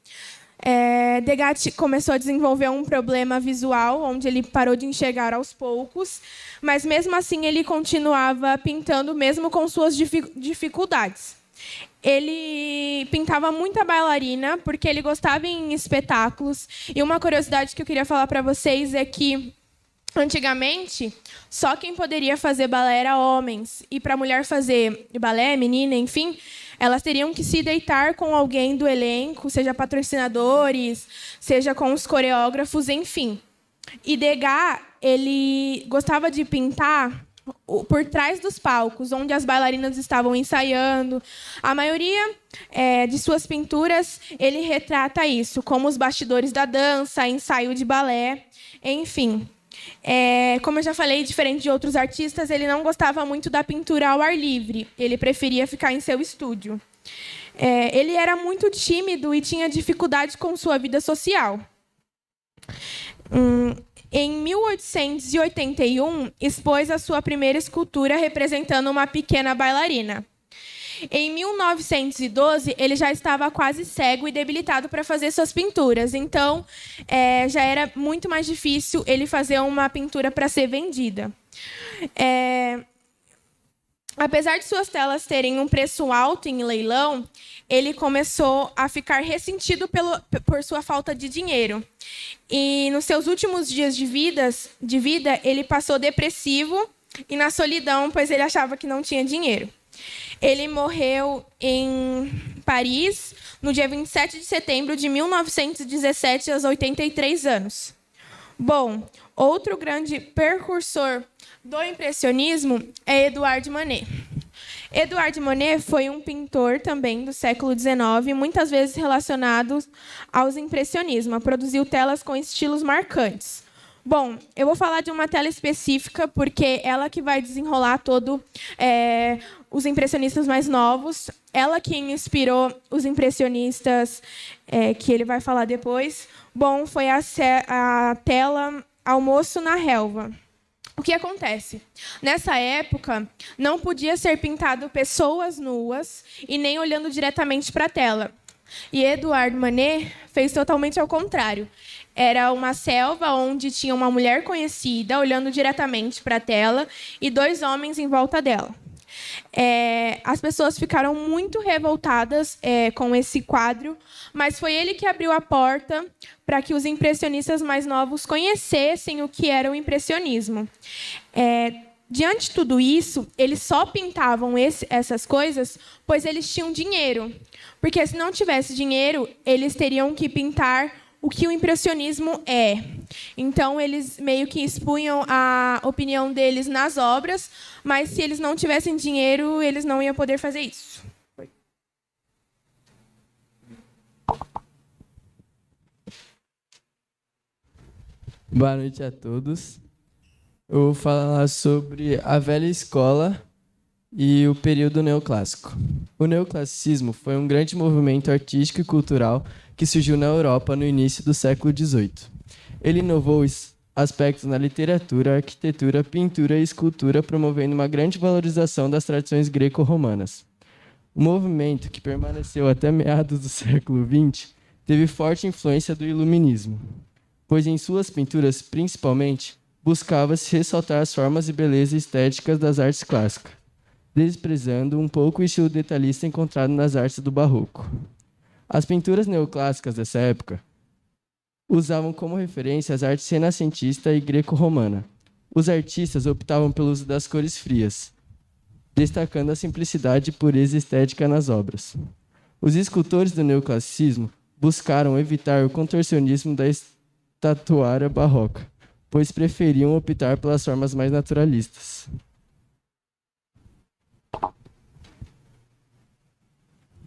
Degas começou a desenvolver um problema visual, onde ele parou de enxergar aos poucos, mas, mesmo assim, ele continuava pintando, mesmo com suas dificuldades. Ele pintava muita bailarina, porque ele gostava em espetáculos. E uma curiosidade que eu queria falar para vocês é que, antigamente, só quem poderia fazer balé era homens. E para a mulher fazer balé, menina, enfim, elas teriam que se deitar com alguém do elenco, seja patrocinadores, seja com os coreógrafos, enfim. E Degas, ele gostava de pintar por trás dos palcos, onde as bailarinas estavam ensaiando. A maioria de suas pinturas, ele retrata isso, como os bastidores da dança, ensaio de balé, enfim. Como eu já falei, diferente de outros artistas, ele não gostava muito da pintura ao ar livre. Ele preferia ficar em seu estúdio. Ele era muito tímido e tinha dificuldade com sua vida social. Em 1881, expôs a sua primeira escultura representando uma pequena bailarina. Em 1912, ele já estava quase cego e debilitado para fazer suas pinturas. Então, já era muito mais difícil ele fazer uma pintura para ser vendida. Apesar de suas telas terem um preço alto em leilão, ele começou a ficar ressentido por sua falta de dinheiro. E, nos seus últimos dias de vida, ele passou depressivo e na solidão, pois ele achava que não tinha dinheiro. Ele morreu em Paris, no dia 27 de setembro de 1917, aos 83 anos. Bom, outro grande precursor do impressionismo é Edouard Manet. Edouard Manet foi um pintor também do século XIX, muitas vezes relacionado aos impressionismo. Produziu telas com estilos marcantes. Bom, eu vou falar de uma tela específica, porque ela que vai desenrolar todo os impressionistas mais novos. Ela que inspirou os impressionistas que ele vai falar depois. Bom, foi a tela Almoço na Relva. O que acontece? Nessa época, não podia ser pintado pessoas nuas e nem olhando diretamente para a tela. E Edouard Manet fez totalmente ao contrário. Era uma selva onde tinha uma mulher conhecida olhando diretamente para a tela e dois homens em volta dela. As pessoas ficaram muito revoltadas com esse quadro, mas foi ele que abriu a porta para que os impressionistas mais novos conhecessem o que era o impressionismo. Diante de tudo isso, eles só pintavam essas coisas pois eles tinham dinheiro. Porque, se não tivesse dinheiro, eles teriam que pintar o que o impressionismo é. Então, eles meio que expunham a opinião deles nas obras, mas, se eles não tivessem dinheiro, eles não iam poder fazer isso. Boa noite a todos. Eu vou falar sobre a velha escola e o período neoclássico. O neoclassicismo foi um grande movimento artístico e cultural que surgiu na Europa no início do século XVIII. Ele inovou aspectos na literatura, arquitetura, pintura e escultura, promovendo uma grande valorização das tradições greco-romanas. O movimento, que permaneceu até meados do século XX, teve forte influência do iluminismo, pois em suas pinturas, principalmente, buscava-se ressaltar as formas e beleza estéticas das artes clássicas, desprezando um pouco o estilo detalhista encontrado nas artes do barroco. As pinturas neoclássicas dessa época usavam como referência as artes renascentista e greco-romana. Os artistas optavam pelo uso das cores frias, destacando a simplicidade e pureza estética nas obras. Os escultores do neoclassicismo buscaram evitar o contorcionismo da estatuária barroca, pois preferiam optar pelas formas mais naturalistas.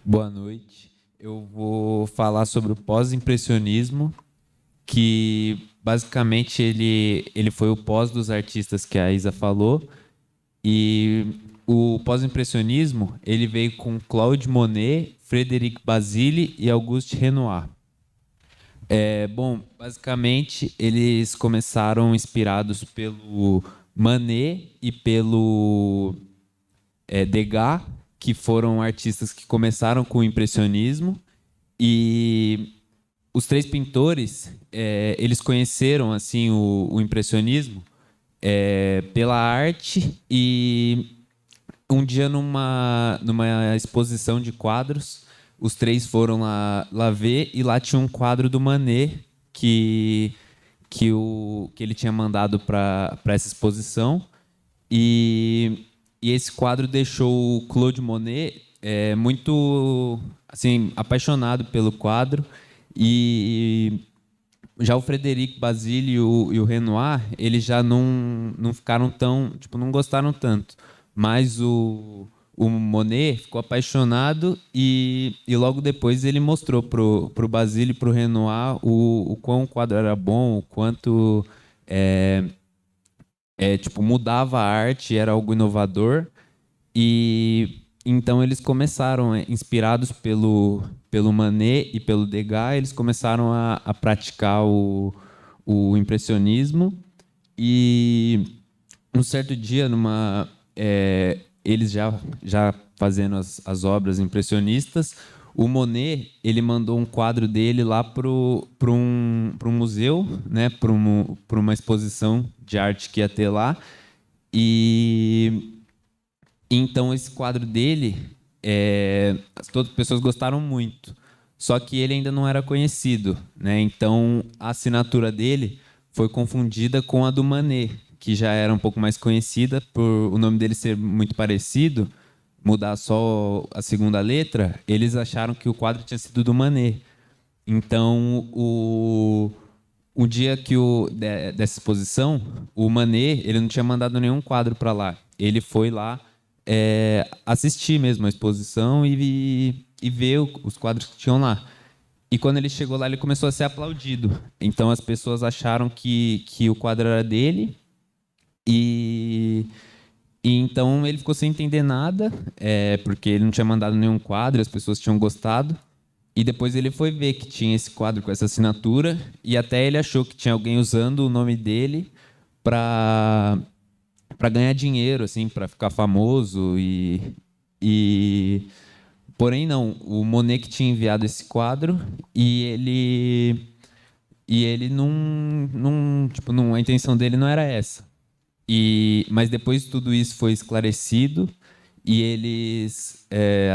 Boa noite. Eu vou falar sobre o pós-impressionismo, que basicamente, ele foi o pós dos artistas que a Isa falou. E o pós-impressionismo, ele veio com Claude Monet, Frédéric Basile e Auguste Renoir. Bom, basicamente, eles começaram inspirados pelo Manet e pelo Degas, que foram artistas que começaram com o impressionismo. E os três pintores, eles conheceram assim o impressionismo pela arte, e um dia numa exposição de quadros, os três foram lá ver, e lá tinha um quadro do Manet que ele tinha mandado para essa exposição, e esse quadro deixou o Claude Monet muito assim apaixonado pelo quadro. E já o Frédéric Basile e o Renoir, eles já não ficaram tão, tipo, não gostaram tanto. Mas o Monet ficou apaixonado, e logo depois ele mostrou pro Basile e pro Renoir o quão o quadro era bom, o quanto tipo, mudava a arte, era algo inovador. E então eles começaram, inspirados pelo Manet e pelo Degas, eles começaram a praticar o impressionismo. E um certo dia, eles já fazendo as obras impressionistas, o Monet, ele mandou um quadro dele lá para um museu, né, para uma exposição de arte que ia ter lá. E então esse quadro dele, todas as pessoas gostaram muito, só que ele ainda não era conhecido, né? Então a assinatura dele foi confundida com a do Manet, que já era um pouco mais conhecida, por o nome dele ser muito parecido, mudar só a segunda letra. Eles acharam que o quadro tinha sido do Manet. Então o dia dessa exposição, o Manet, ele não tinha mandado nenhum quadro para lá. Ele foi lá assistir mesmo a exposição e ver os quadros que tinham lá. E quando ele chegou lá, ele começou a ser aplaudido. Então as pessoas acharam que o quadro era dele, e então ele ficou sem entender nada, porque ele não tinha mandado nenhum quadro, as pessoas tinham gostado. E depois ele foi ver que tinha esse quadro com essa assinatura, e até ele achou que tinha alguém usando o nome dele para ganhar dinheiro, assim, para ficar famoso. Porém não, o Monet que tinha enviado esse quadro, e ele não, a intenção dele não era essa. Mas depois tudo isso foi esclarecido, e eles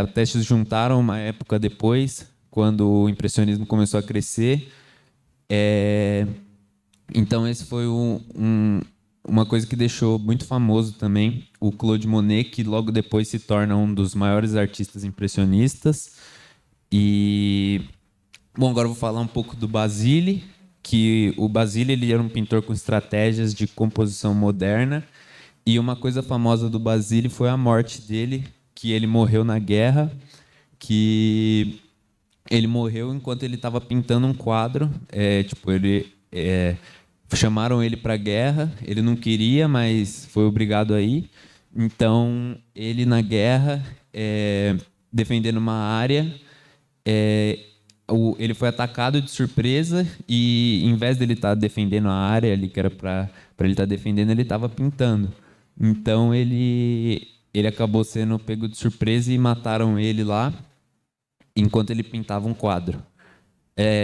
até se juntaram uma época depois, quando o impressionismo começou a crescer. Então esse foi uma coisa que deixou muito famoso também o Claude Monet, que logo depois se torna um dos maiores artistas impressionistas. Bom, agora eu vou falar um pouco do Basile, que o Basile, ele era um pintor com estratégias de composição moderna, e uma coisa famosa do Basile foi a morte dele, que ele morreu na guerra, que ele morreu enquanto ele estava pintando um quadro. Chamaram ele para a guerra, ele não queria, mas foi obrigado a ir. Então, ele na guerra, defendendo uma área, ele foi atacado de surpresa, e em vez dele estar defendendo a área ali que era para ele estar defendendo, ele estava pintando. Então ele acabou sendo pego de surpresa, e mataram ele lá enquanto ele pintava um quadro.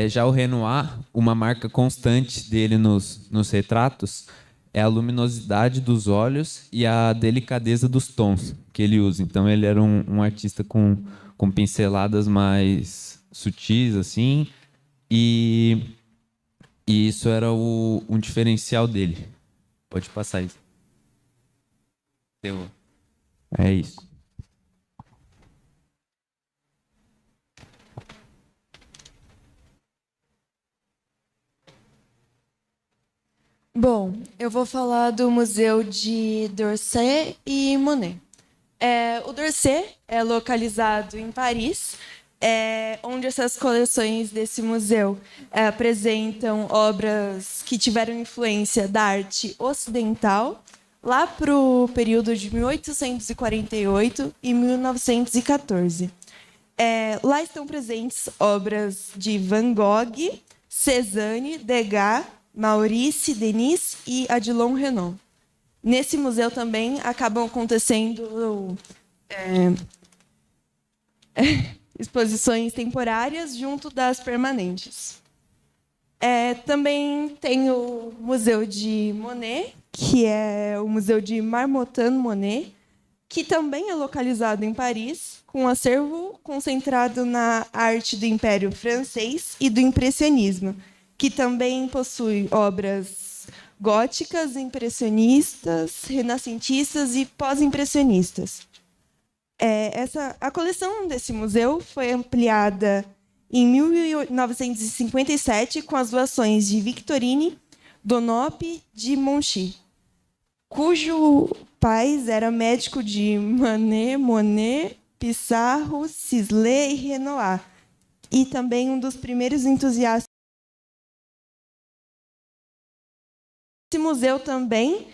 Já o Renoir, uma marca constante dele nos retratos é a luminosidade dos olhos e a delicadeza dos tons que ele usa. Então ele era um artista com pinceladas mais sutis, assim, e isso era um diferencial dele. Pode passar isso. É isso. Bom, eu vou falar do Museu de d'Orsay e Monet. O d'Orsay é localizado em Paris, onde essas coleções desse museu apresentam obras que tiveram influência da arte ocidental, lá para o período de 1848 e 1914. Lá estão presentes obras de Van Gogh, Cézanne, Degas, Maurice, Denis e Odilon Renaud. Nesse museu também acabam acontecendo exposições temporárias junto das permanentes. Também tem o Museu de Monet, que é o Museu de Marmottan Monet, que também é localizado em Paris, com um acervo concentrado na arte do Império Francês e do Impressionismo, que também possui obras góticas, impressionistas, renascentistas e pós-impressionistas. A coleção desse museu foi ampliada em 1957 com as doações de Victorine Donop de Monchy, cujo pai era médico de Manet, Monet, Pissarro, Sisley e Renoir, e também um dos primeiros entusiastas. Esse museu também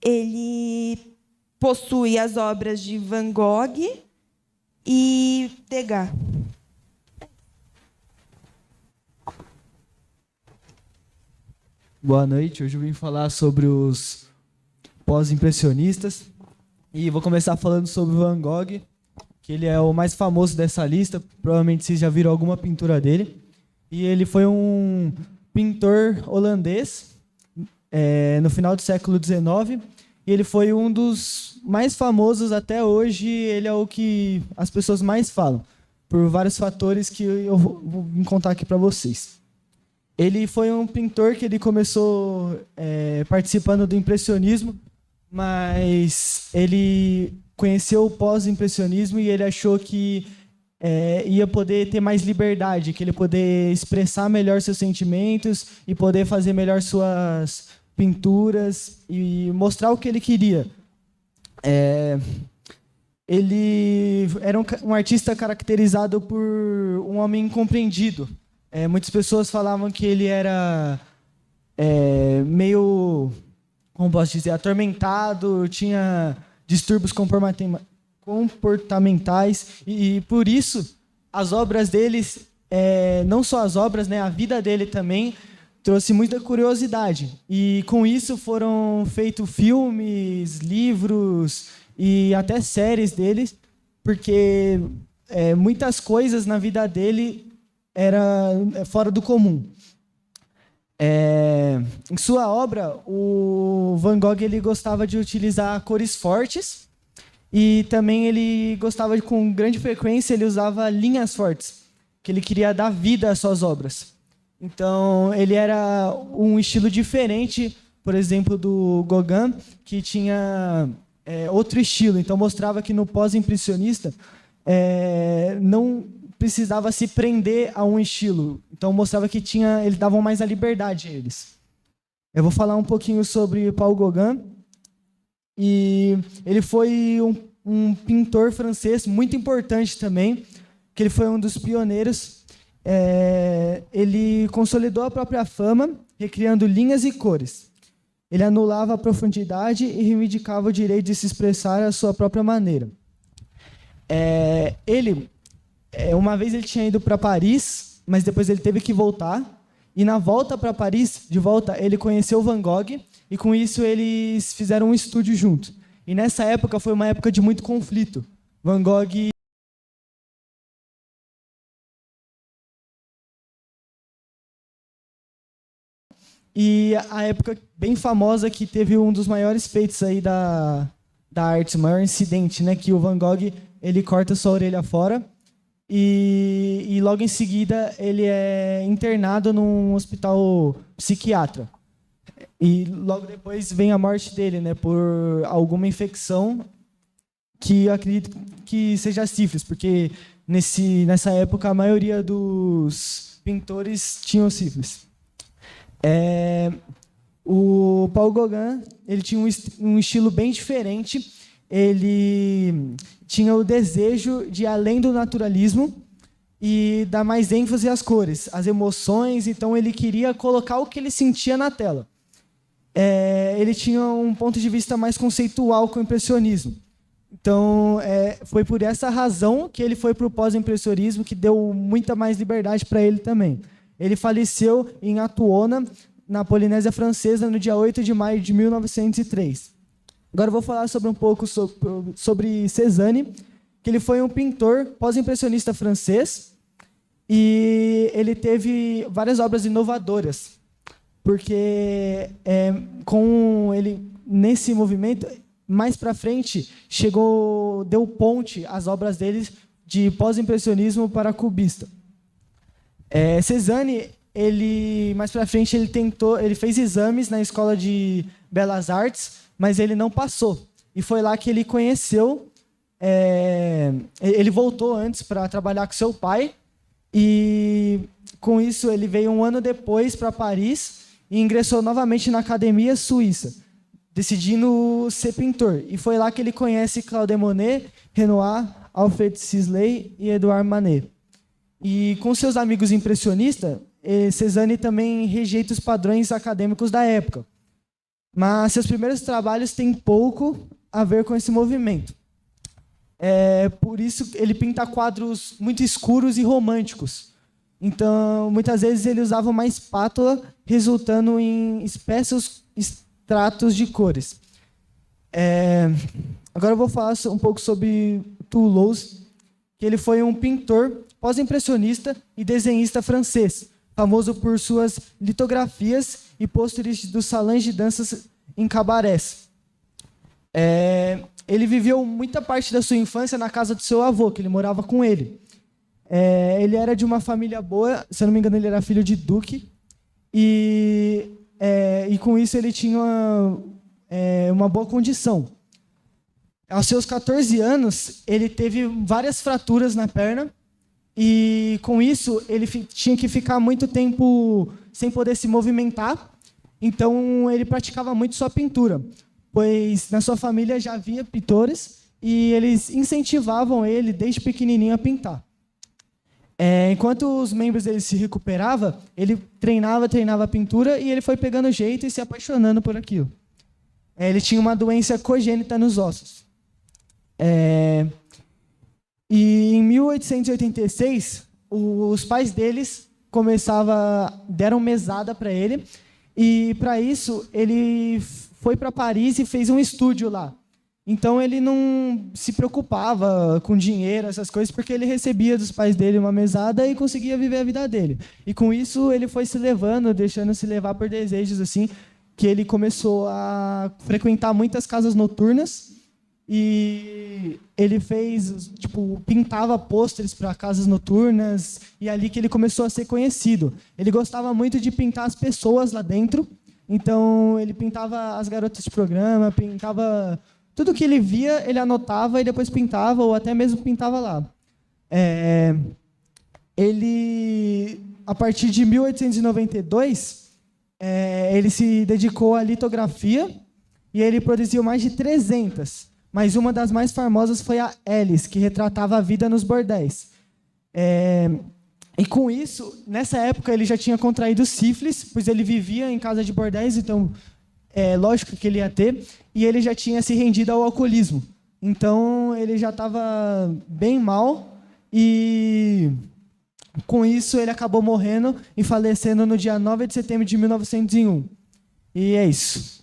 ele possui as obras de Van Gogh e Degas. Boa noite, hoje eu vim falar sobre os pós-impressionistas e vou começar falando sobre Van Gogh, que ele é o mais famoso dessa lista, provavelmente vocês já viram alguma pintura dele, e ele foi um pintor holandês no final do século XIX, e ele foi um dos mais famosos até hoje, ele é o que as pessoas mais falam, por vários fatores que eu vou contar aqui para vocês. Ele foi um pintor que ele começou participando do impressionismo, mas ele conheceu o pós-impressionismo e ele achou que ia poder ter mais liberdade, que ele poder expressar melhor seus sentimentos e poder fazer melhor suas pinturas e mostrar o que ele queria. Ele era um artista caracterizado por um homem incompreendido. Muitas pessoas falavam que ele era meio, como posso dizer, atormentado, tinha distúrbios comportamentais e por isso as obras deles, não só as obras, né, a vida dele também trouxe muita curiosidade. E com isso foram feitos filmes, livros e até séries deles, porque muitas coisas na vida dele era fora do comum. Em sua obra, o Van Gogh ele gostava de utilizar cores fortes e também ele gostava com grande frequência, ele usava linhas fortes, que ele queria dar vida às suas obras. Então, ele era um estilo diferente, por exemplo, do Gauguin, que tinha outro estilo. Então, mostrava que no pós-impressionista não precisava se prender a um estilo. Então mostrava que eles davam mais a liberdade a eles. Eu vou falar um pouquinho sobre Paul Gauguin. E ele foi um pintor francês muito importante também, que ele foi um dos pioneiros. Ele consolidou a própria fama, recriando linhas e cores. Ele anulava a profundidade e reivindicava o direito de se expressar à sua própria maneira. Uma vez ele tinha ido para Paris, mas depois ele teve que voltar. E na volta para Paris, de volta, ele conheceu Van Gogh e com isso eles fizeram um estúdio junto. E nessa época foi uma época de muito conflito. Van Gogh e a época bem famosa que teve um dos maiores feitos aí da arte, o maior incidente, né, que o Van Gogh ele corta sua orelha fora. E logo em seguida ele é internado num hospital psiquiatra. E logo depois vem a morte dele, né, por alguma infecção que eu acredito que seja sífilis, porque nessa época a maioria dos pintores tinham sífilis. O Paul Gauguin ele tinha um estilo bem diferente. Ele tinha o desejo de ir além do naturalismo e dar mais ênfase às cores, às emoções. Então, ele queria colocar o que ele sentia na tela. Ele tinha um ponto de vista mais conceitual com o impressionismo. Então, foi por essa razão que ele foi para o pós-impressionismo, que deu muita mais liberdade para ele também. Ele faleceu em Atuona, na Polinésia Francesa, no dia 8 de maio de 1903. Agora eu vou falar um pouco sobre Cézanne, que ele foi um pintor pós-impressionista francês e ele teve várias obras inovadoras, porque com ele nesse movimento, mais para frente, deu ponte às obras dele de pós-impressionismo para cubista. Cézanne, mais para frente, ele fez exames na Escola de Belas Artes, mas ele não passou. E foi lá que ele conheceu. Ele voltou antes para trabalhar com seu pai, e com isso ele veio um ano depois para Paris e ingressou novamente na Academia Suíça, decidindo ser pintor. E foi lá que ele conhece Claude Monet, Renoir, Alfred Sisley e Edouard Manet. E com seus amigos impressionistas, Cézanne também rejeita os padrões acadêmicos da época. Mas seus primeiros trabalhos têm pouco a ver com esse movimento. Por isso, ele pinta quadros muito escuros e românticos. Então, muitas vezes, ele usava uma espátula, resultando em espessos estratos de cores. Agora eu vou falar um pouco sobre Toulouse, que ele foi um pintor pós-impressionista e desenhista francês, famoso por suas litografias e pôsteres dos salões de danças em cabarés. Ele viveu muita parte da sua infância na casa do seu avô, que ele morava com ele. Ele era de uma família boa, se eu não me engano, ele era filho de duque, e com isso ele tinha uma boa condição. Aos seus 14 anos, ele teve várias fraturas na perna, e com isso ele tinha que ficar muito tempo sem poder se movimentar. Então ele praticava muito sua pintura, pois na sua família já havia pintores e eles incentivavam ele desde pequenininho a pintar. Enquanto os membros dele se recuperavam, ele treinava a pintura e ele foi pegando jeito e se apaixonando por aquilo. Ele tinha uma doença congênita nos ossos. E em 1886, os pais deles deram mesada para ele, e para isso ele foi para Paris e fez um estúdio lá. Então ele não se preocupava com dinheiro, essas coisas, porque ele recebia dos pais dele uma mesada e conseguia viver a vida dele. E com isso ele foi se levando, deixando-se levar por desejos, assim, que ele começou a frequentar muitas casas noturnas. E ele pintava pôsteres para casas noturnas, e ali que ele começou a ser conhecido. Ele gostava muito de pintar as pessoas lá dentro, então ele pintava as garotas de programa, pintava tudo que ele via, ele anotava e depois pintava, ou até mesmo pintava lá. Ele, a partir de 1892, ele se dedicou à litografia, e ele produziu mais de 300. Mas uma das mais famosas foi a Alice, que retratava a vida nos bordéis. E com isso, nessa época, ele já tinha contraído sífilis, pois ele vivia em casa de bordéis, então lógico que ele ia ter, e ele já tinha se rendido ao alcoolismo. Então, ele já estava bem mal, e com isso ele acabou morrendo e falecendo no dia 9 de setembro de 1901. E é isso.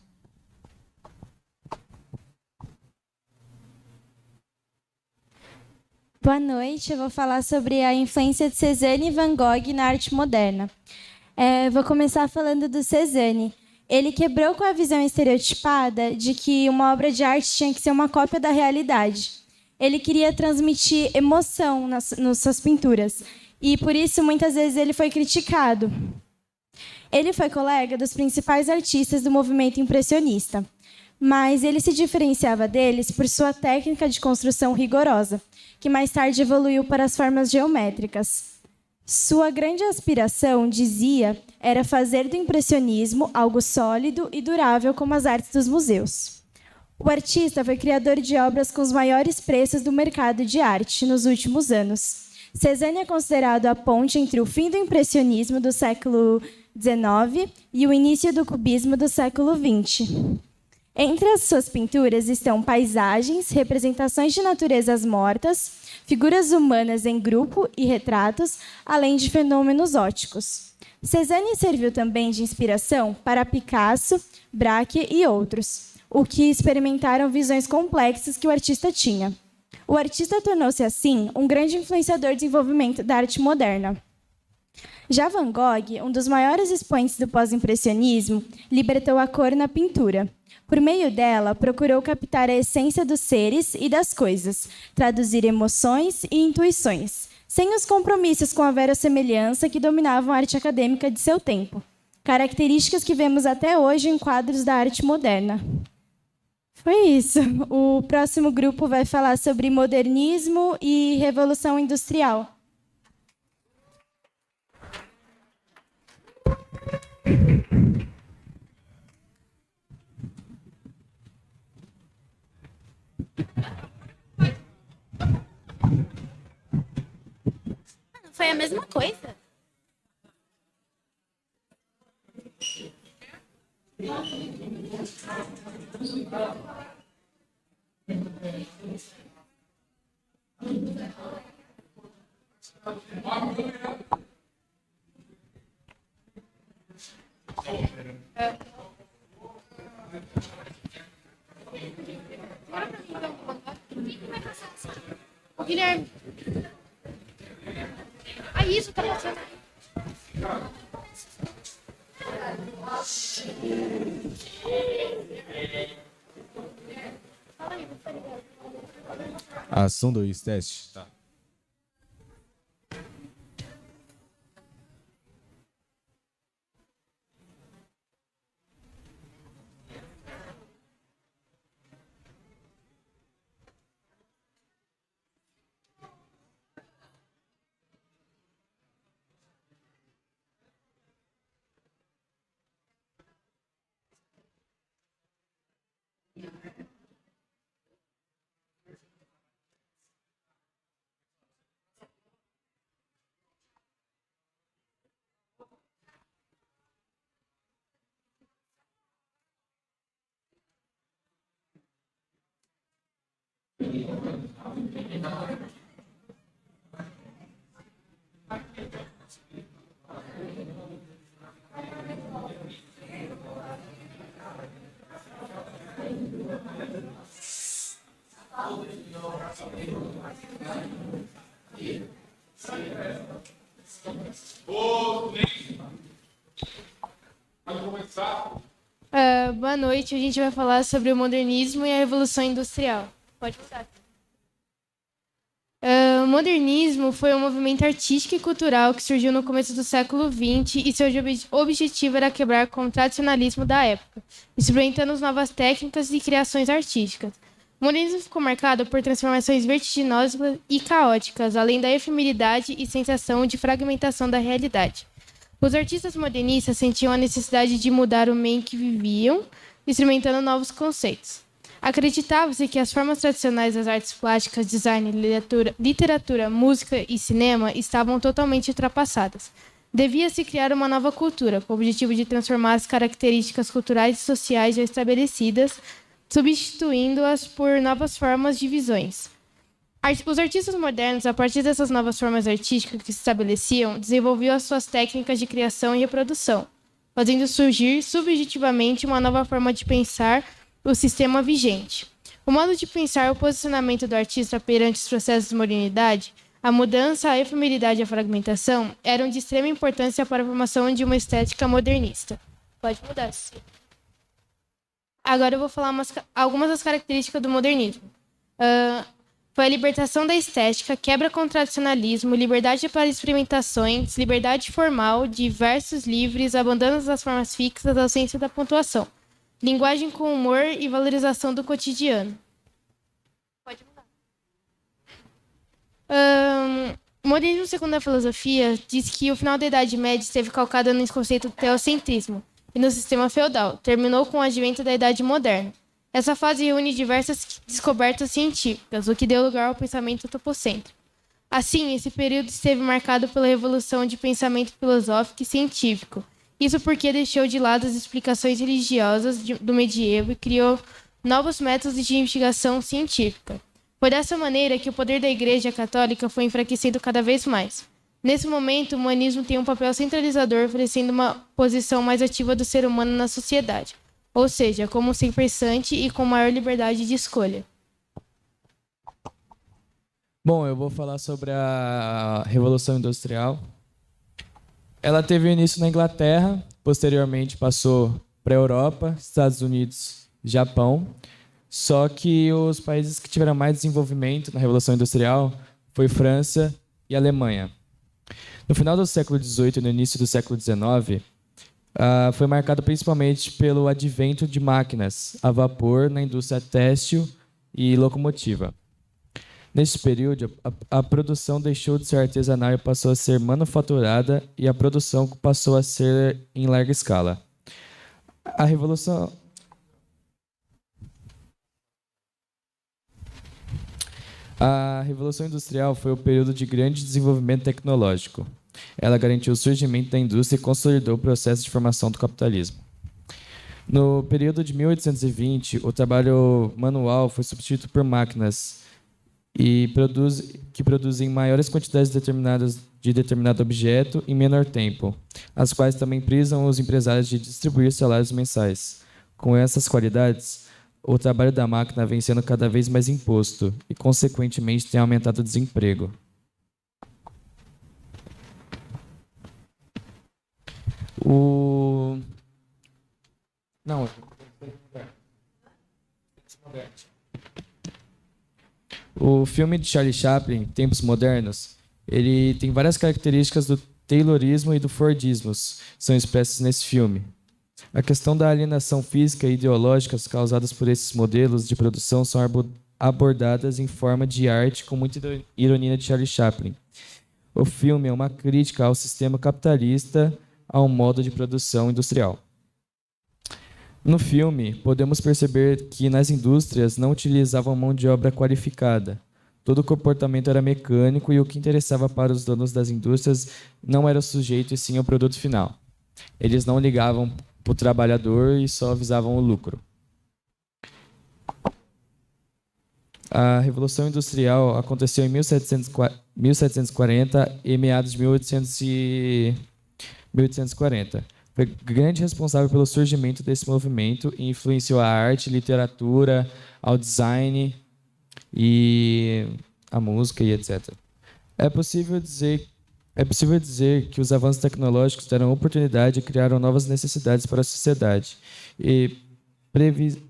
Boa noite, eu vou falar sobre a influência de Cézanne e Van Gogh na arte moderna. Vou começar falando do Cézanne. Ele quebrou com a visão estereotipada de que uma obra de arte tinha que ser uma cópia da realidade. Ele queria transmitir emoção nas suas pinturas, e por isso muitas vezes ele foi criticado. Ele foi colega dos principais artistas do movimento impressionista, mas ele se diferenciava deles por sua técnica de construção rigorosa, que mais tarde evoluiu para as formas geométricas. Sua grande aspiração, dizia, era fazer do impressionismo algo sólido e durável como as artes dos museus. O artista foi criador de obras com os maiores preços do mercado de arte nos últimos anos. Cézanne é considerado a ponte entre o fim do impressionismo do século XIX e o início do cubismo do século XX. Entre as suas pinturas estão paisagens, representações de naturezas mortas, figuras humanas em grupo e retratos, além de fenômenos ópticos. Cézanne serviu também de inspiração para Picasso, Braque e outros, o que experimentaram visões complexas que o artista tinha. O artista tornou-se, assim, um grande influenciador do desenvolvimento da arte moderna. Já Van Gogh, um dos maiores expoentes do pós-impressionismo, libertou a cor na pintura. Por meio dela, procurou captar a essência dos seres e das coisas, traduzir emoções e intuições, sem os compromissos com a verossemelhança que dominavam a arte acadêmica de seu tempo, características que vemos até hoje em quadros da arte moderna. Foi isso. O próximo grupo vai falar sobre modernismo e revolução industrial. Foi a mesma coisa. O Guilherme. Aí isso tá passando. Ação 2, teste. Tá. Boa noite, a gente vai falar sobre o modernismo e a Revolução Industrial. Pode mudar. O modernismo foi um movimento artístico e cultural que surgiu no começo do século XX e seu objetivo era quebrar com o tradicionalismo da época, experimentando novas técnicas e criações artísticas. O modernismo ficou marcado por transformações vertiginosas e caóticas, além da efemeridade e sensação de fragmentação da realidade. Os artistas modernistas sentiam a necessidade de mudar o meio em que viviam, experimentando novos conceitos. Acreditava-se que as formas tradicionais das artes plásticas, design, literatura, música e cinema estavam totalmente ultrapassadas. Devia-se criar uma nova cultura, com o objetivo de transformar as características culturais e sociais já estabelecidas, substituindo-as por novas formas de visões. Os artistas modernos, a partir dessas novas formas artísticas que se estabeleciam, desenvolviam as suas técnicas de criação e reprodução, fazendo surgir subjetivamente uma nova forma de pensar o sistema vigente. O modo de pensar o posicionamento do artista perante os processos de modernidade, a mudança, a efemeridade e a fragmentação eram de extrema importância para a formação de uma estética modernista. Pode mudar, sim. Agora eu vou falar algumas das características do modernismo. Foi a libertação da estética, quebra com o tradicionalismo, liberdade para experimentações, liberdade formal, de versos livres, abandono das formas fixas, ausência da pontuação, linguagem com humor e valorização do cotidiano. Pode mudar. O modernismo, segundo a filosofia, diz que o final da Idade Média esteve calcado no conceito do teocentrismo e no sistema feudal. Terminou com o advento da Idade Moderna. Essa fase reúne diversas descobertas científicas, o que deu lugar ao pensamento antropocêntrico. Assim, esse período esteve marcado pela revolução de pensamento filosófico e científico. Isso porque deixou de lado as explicações religiosas do medievo e criou novos métodos de investigação científica. Foi dessa maneira que o poder da Igreja Católica foi enfraquecido cada vez mais. Nesse momento, o humanismo tem um papel centralizador, oferecendo uma posição mais ativa do ser humano na sociedade, ou seja, como um ser pensante e com maior liberdade de escolha. Bom, eu vou falar sobre a Revolução Industrial. Ela teve início na Inglaterra, posteriormente passou para a Europa, Estados Unidos, Japão. Só que os países que tiveram mais desenvolvimento na Revolução Industrial foi França e Alemanha. No final do século XVIII e no início do século XIX, foi marcado principalmente pelo advento de máquinas a vapor na indústria têxtil e locomotiva. Neste período, a produção deixou de ser artesanal e passou a ser manufaturada, e a produção passou a ser em larga escala. A Revolução Industrial foi o período de grande desenvolvimento tecnológico. Ela garantiu o surgimento da indústria e consolidou o processo de formação do capitalismo. No período de 1820, o trabalho manual foi substituído por máquinas que produzem maiores quantidades de determinado objeto em menor tempo, as quais também prisam os empresários de distribuir salários mensais. Com essas qualidades, o trabalho da máquina vem sendo cada vez mais imposto e, consequentemente, tem aumentado o desemprego. O filme de Charlie Chaplin, Tempos Modernos, ele tem várias características do Taylorismo e do Fordismo, são expressas nesse filme. A questão da alienação física e ideológica causadas por esses modelos de produção são abordadas em forma de arte com muita ironia de Charlie Chaplin. O filme é uma crítica ao sistema capitalista, ao modo de produção industrial. No filme, podemos perceber que nas indústrias não utilizavam mão de obra qualificada. Todo o comportamento era mecânico e o que interessava para os donos das indústrias não era o sujeito e sim o produto final. Eles não ligavam para o trabalhador e só visavam o lucro. A Revolução Industrial aconteceu em 1740 e meados de 1840. Foi grande responsável pelo surgimento desse movimento e influenciou a arte, literatura, ao design e a música e etc. É possível dizer que os avanços tecnológicos deram oportunidade e criaram novas necessidades para a sociedade e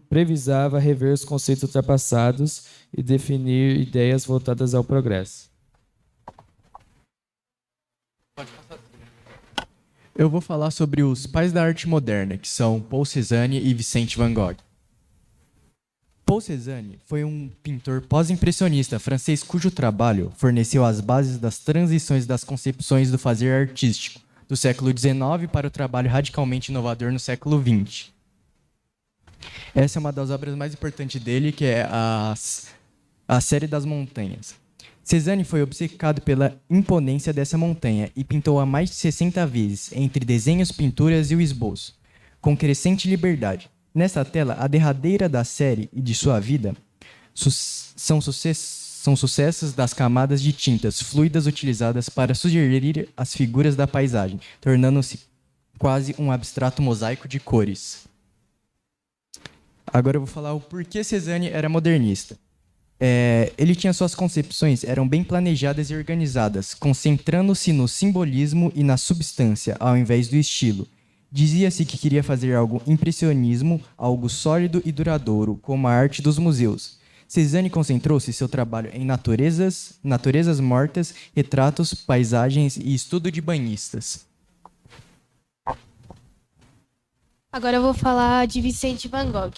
previsava rever os conceitos ultrapassados e definir ideias voltadas ao progresso. Eu vou falar sobre os pais da arte moderna, que são Paul Cézanne e Vicente Van Gogh. Paul Cézanne foi um pintor pós-impressionista francês cujo trabalho forneceu as bases das transições das concepções do fazer artístico do século XIX para o trabalho radicalmente inovador no século XX. Essa é uma das obras mais importantes dele, que é a Série das Montanhas. Cézanne foi obcecado pela imponência dessa montanha e pintou-a mais de 60 vezes, entre desenhos, pinturas e o esboço, com crescente liberdade. Nessa tela, a derradeira da série e de sua vida são sucessos das camadas de tintas fluidas utilizadas para sugerir as figuras da paisagem, tornando-se quase um abstrato mosaico de cores. Agora eu vou falar o porquê Cézanne era modernista. Ele tinha suas concepções, eram bem planejadas e organizadas, concentrando-se no simbolismo e na substância, ao invés do estilo. Dizia-se que queria fazer algo impressionismo, algo sólido e duradouro, como a arte dos museus. Cézanne concentrou-se seu trabalho em naturezas mortas, retratos, paisagens e estudo de banhistas. Agora eu vou falar de Vicente Van Gogh.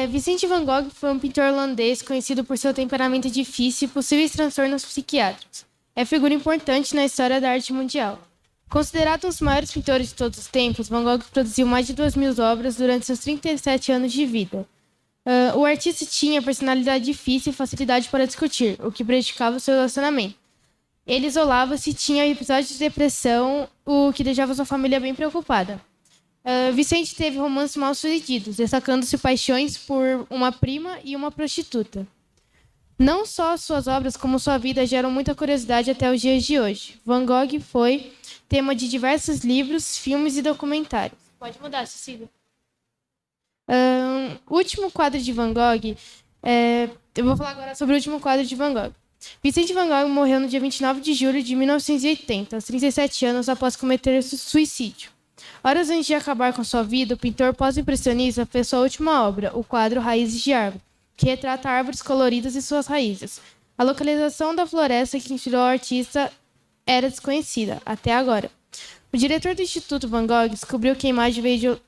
Vicente Van Gogh foi um pintor holandês conhecido por seu temperamento difícil e possíveis transtornos psiquiátricos. É figura importante na história da arte mundial. Considerado um dos maiores pintores de todos os tempos, Van Gogh produziu mais de 2.000 obras durante seus 37 anos de vida. O artista tinha personalidade difícil e facilidade para discutir, o que prejudicava o seu relacionamento. Ele isolava-se e tinha episódios de depressão, o que deixava sua família bem preocupada. Vicente teve romances mal sucedidos, destacando-se paixões por uma prima e uma prostituta. Não só suas obras, como sua vida geram muita curiosidade até os dias de hoje. Van Gogh foi tema de diversos livros, filmes e documentários. Pode mudar, Cecília. O último quadro de Van Gogh... eu vou falar agora sobre o último quadro de Van Gogh. Vicente Van Gogh morreu no dia 29 de julho de 1980, aos 37 anos após cometer suicídio. Horas antes de acabar com sua vida, o pintor pós-impressionista fez sua última obra, o quadro Raízes de Árvore, que retrata árvores coloridas e suas raízes. A localização da floresta que inspirou o artista era desconhecida, até agora. O diretor do Instituto Van Gogh descobriu que a imagem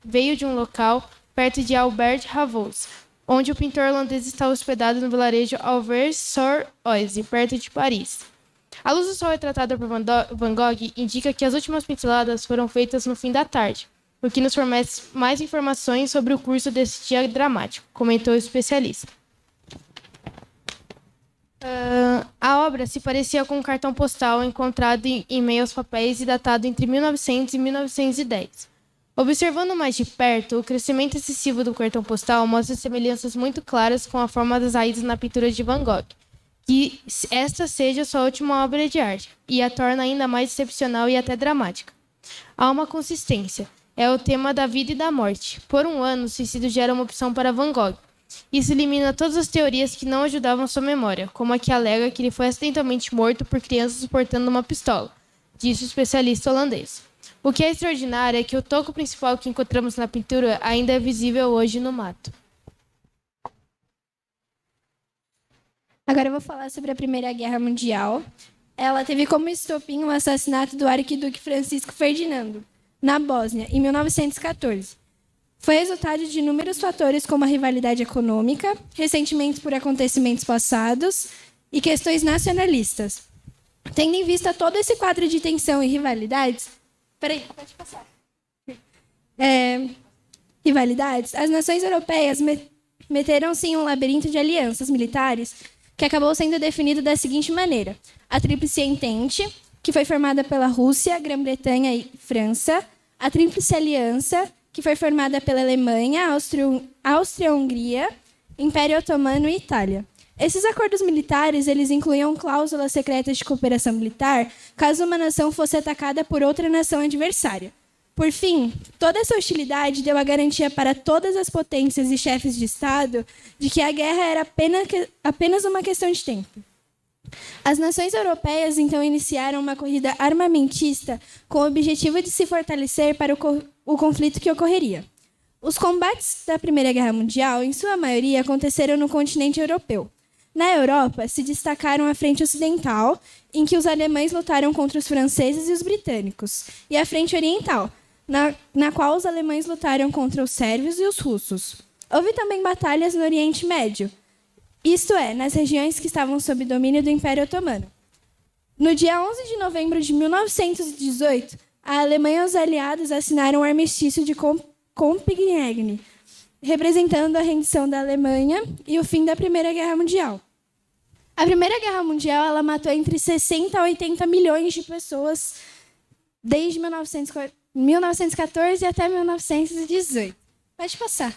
veio de um local perto de Albert Havos, onde o pintor holandês está hospedado no vilarejo Auvers-sur-Oise, perto de Paris. A luz do sol retratada por Van Gogh indica que as últimas pinceladas foram feitas no fim da tarde, o que nos fornece mais informações sobre o curso desse dia dramático, comentou o especialista. A obra se parecia com um cartão postal encontrado em meio aos papéis e datado entre 1900 e 1910. Observando mais de perto, o crescimento excessivo do cartão postal mostra semelhanças muito claras com a forma das raízes na pintura de Van Gogh, que esta seja sua última obra de arte, e a torna ainda mais excepcional e até dramática. Há uma consistência. É o tema da vida e da morte. Por um ano, o suicídio já era uma opção para Van Gogh. Isso elimina todas as teorias que não ajudavam sua memória, como a que alega que ele foi acidentalmente morto por crianças portando uma pistola, disse o especialista holandês. O que é extraordinário é que o toco principal que encontramos na pintura ainda é visível hoje no mato. Agora eu vou falar sobre a Primeira Guerra Mundial. Ela teve como estopim o assassinato do arquiduque Francisco Ferdinando, na Bósnia, em 1914. Foi resultado de inúmeros fatores como a rivalidade econômica, ressentimentos por acontecimentos passados e questões nacionalistas. Tendo em vista todo esse quadro de tensão e rivalidades... pode passar. Rivalidades, as nações europeias meteram-se em um labirinto de alianças militares que acabou sendo definido da seguinte maneira. A Tríplice Entente, que foi formada pela Rússia, Grã-Bretanha e França. A Tríplice Aliança, que foi formada pela Alemanha, Áustria-Hungria, Império Otomano e Itália. Esses acordos militares eles incluíam cláusulas secretas de cooperação militar caso uma nação fosse atacada por outra nação adversária. Por fim, toda essa hostilidade deu a garantia para todas as potências e chefes de Estado de que a guerra era apenas uma questão de tempo. As nações europeias, então, iniciaram uma corrida armamentista com o objetivo de se fortalecer para o conflito que ocorreria. Os combates da Primeira Guerra Mundial, em sua maioria, aconteceram no continente europeu. Na Europa, se destacaram a Frente Ocidental, em que os alemães lutaram contra os franceses e os britânicos, e a Frente Oriental, na qual os alemães lutaram contra os sérvios e os russos. Houve também batalhas no Oriente Médio, isto é, nas regiões que estavam sob domínio do Império Otomano. No dia 11 de novembro de 1918, a Alemanha e os aliados assinaram o armistício de Compiègne, representando a rendição da Alemanha e o fim da Primeira Guerra Mundial. A Primeira Guerra Mundial ela matou entre 60 a 80 milhões de pessoas desde 1914 até 1918. Pode passar.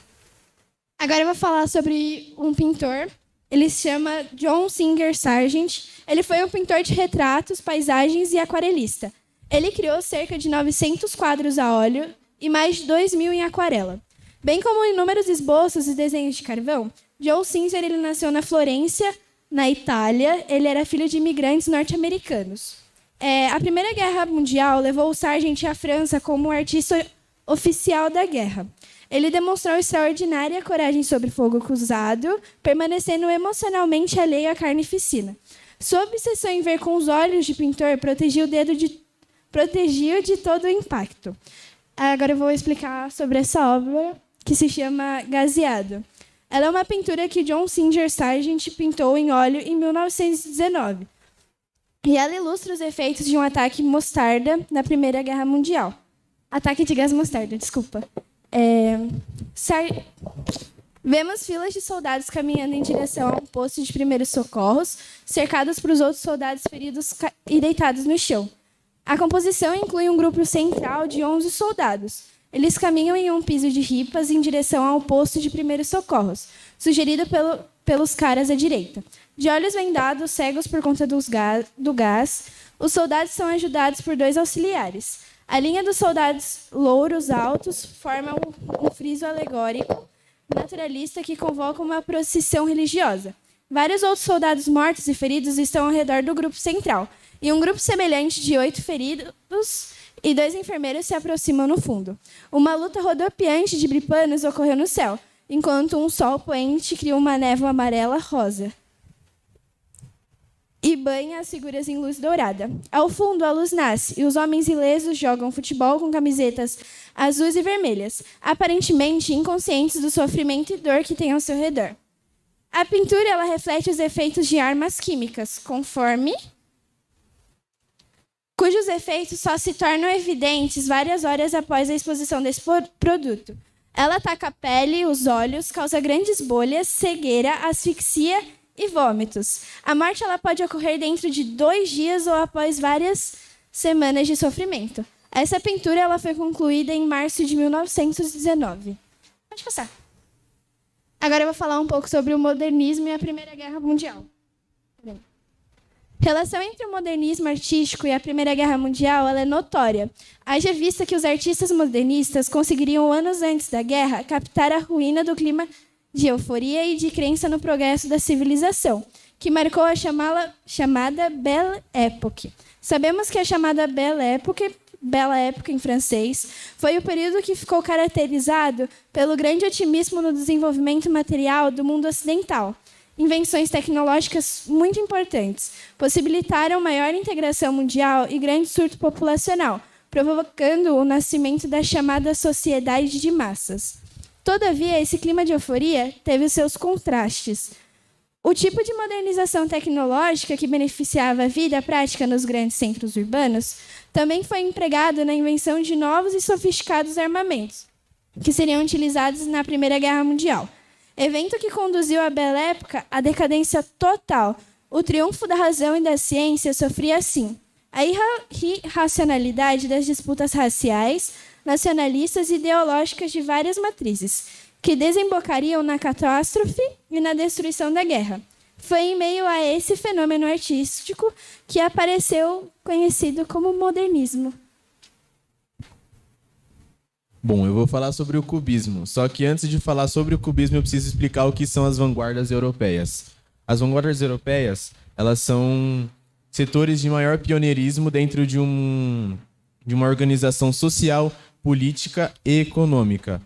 Agora eu vou falar sobre um pintor. Ele se chama John Singer Sargent. Ele foi um pintor de retratos, paisagens e aquarelista. Ele criou cerca de 900 quadros a óleo e mais de 2.000 em aquarela. Bem como inúmeros esboços e desenhos de carvão, John Singer ele nasceu na Florência, na Itália. Ele era filho de imigrantes norte-americanos. A Primeira Guerra Mundial levou o Sargent à França como artista oficial da guerra. Ele demonstrou extraordinária coragem sob fogo cruzado, permanecendo emocionalmente alheio à carnificina. Sua obsessão em ver com os olhos de pintor protegiu de todo o impacto. Agora eu vou explicar sobre essa obra, que se chama Gazeado. Ela é uma pintura que John Singer Sargent pintou em óleo em 1919. E ela ilustra os efeitos de um ataque mostarda na Primeira Guerra Mundial. Ataque de gás mostarda, desculpa. Vemos filas de soldados caminhando em direção a um posto de primeiros socorros, cercados por outros soldados feridos e deitados no chão. A composição inclui um grupo central de 11 soldados. Eles caminham em um piso de ripas em direção ao posto de primeiros socorros, sugerido pelos caras à direita. De olhos vendados, cegos por conta do gás, os soldados são ajudados por 2 auxiliares. A linha dos soldados louros altos forma um friso alegórico naturalista que convoca uma procissão religiosa. Vários outros soldados mortos e feridos estão ao redor do grupo central, e um grupo semelhante de 8 feridos e 2 enfermeiros se aproximam no fundo. Uma luta rodopiante de bipanos ocorreu no céu, enquanto um sol poente cria uma névoa amarela-rosa e banha as figuras em luz dourada. Ao fundo, a luz nasce, e os homens ilesos jogam futebol com camisetas azuis e vermelhas, aparentemente inconscientes do sofrimento e dor que têm ao seu redor. A pintura ela reflete os efeitos de armas químicas, cujos efeitos só se tornam evidentes várias horas após a exposição desse produto. Ela ataca a pele, os olhos, causa grandes bolhas, cegueira, asfixia e vômitos. A morte ela pode ocorrer dentro de 2 dias ou após várias semanas de sofrimento. Essa pintura ela foi concluída em março de 1919. Pode passar. Agora eu vou falar um pouco sobre o modernismo e a Primeira Guerra Mundial. Relação entre o modernismo artístico e a Primeira Guerra Mundial ela é notória. Haja vista que os artistas modernistas conseguiriam, anos antes da guerra, captar a ruína do clima de euforia e de crença no progresso da civilização, que marcou a chamada Belle Époque. Sabemos que a chamada Belle Époque em francês, foi o período que ficou caracterizado pelo grande otimismo no desenvolvimento material do mundo ocidental. Invenções tecnológicas muito importantes possibilitaram maior integração mundial e grande surto populacional, provocando o nascimento da chamada sociedade de massas. Todavia, esse clima de euforia teve os seus contrastes. O tipo de modernização tecnológica que beneficiava a vida prática nos grandes centros urbanos também foi empregado na invenção de novos e sofisticados armamentos, que seriam utilizados na Primeira Guerra Mundial. Evento que conduziu à Belle Époque à decadência total. O triunfo da razão e da ciência sofria assim a irracionalidade das disputas raciais, nacionalistas e ideológicas de várias matrizes, que desembocariam na catástrofe e na destruição da guerra. Foi em meio a esse fenômeno artístico que apareceu conhecido como modernismo. Bom, eu vou falar sobre o cubismo. Só que antes de falar sobre o cubismo, eu preciso explicar o que são as vanguardas europeias. As vanguardas europeias, elas são setores de maior pioneirismo dentro de uma organização social, política e econômica.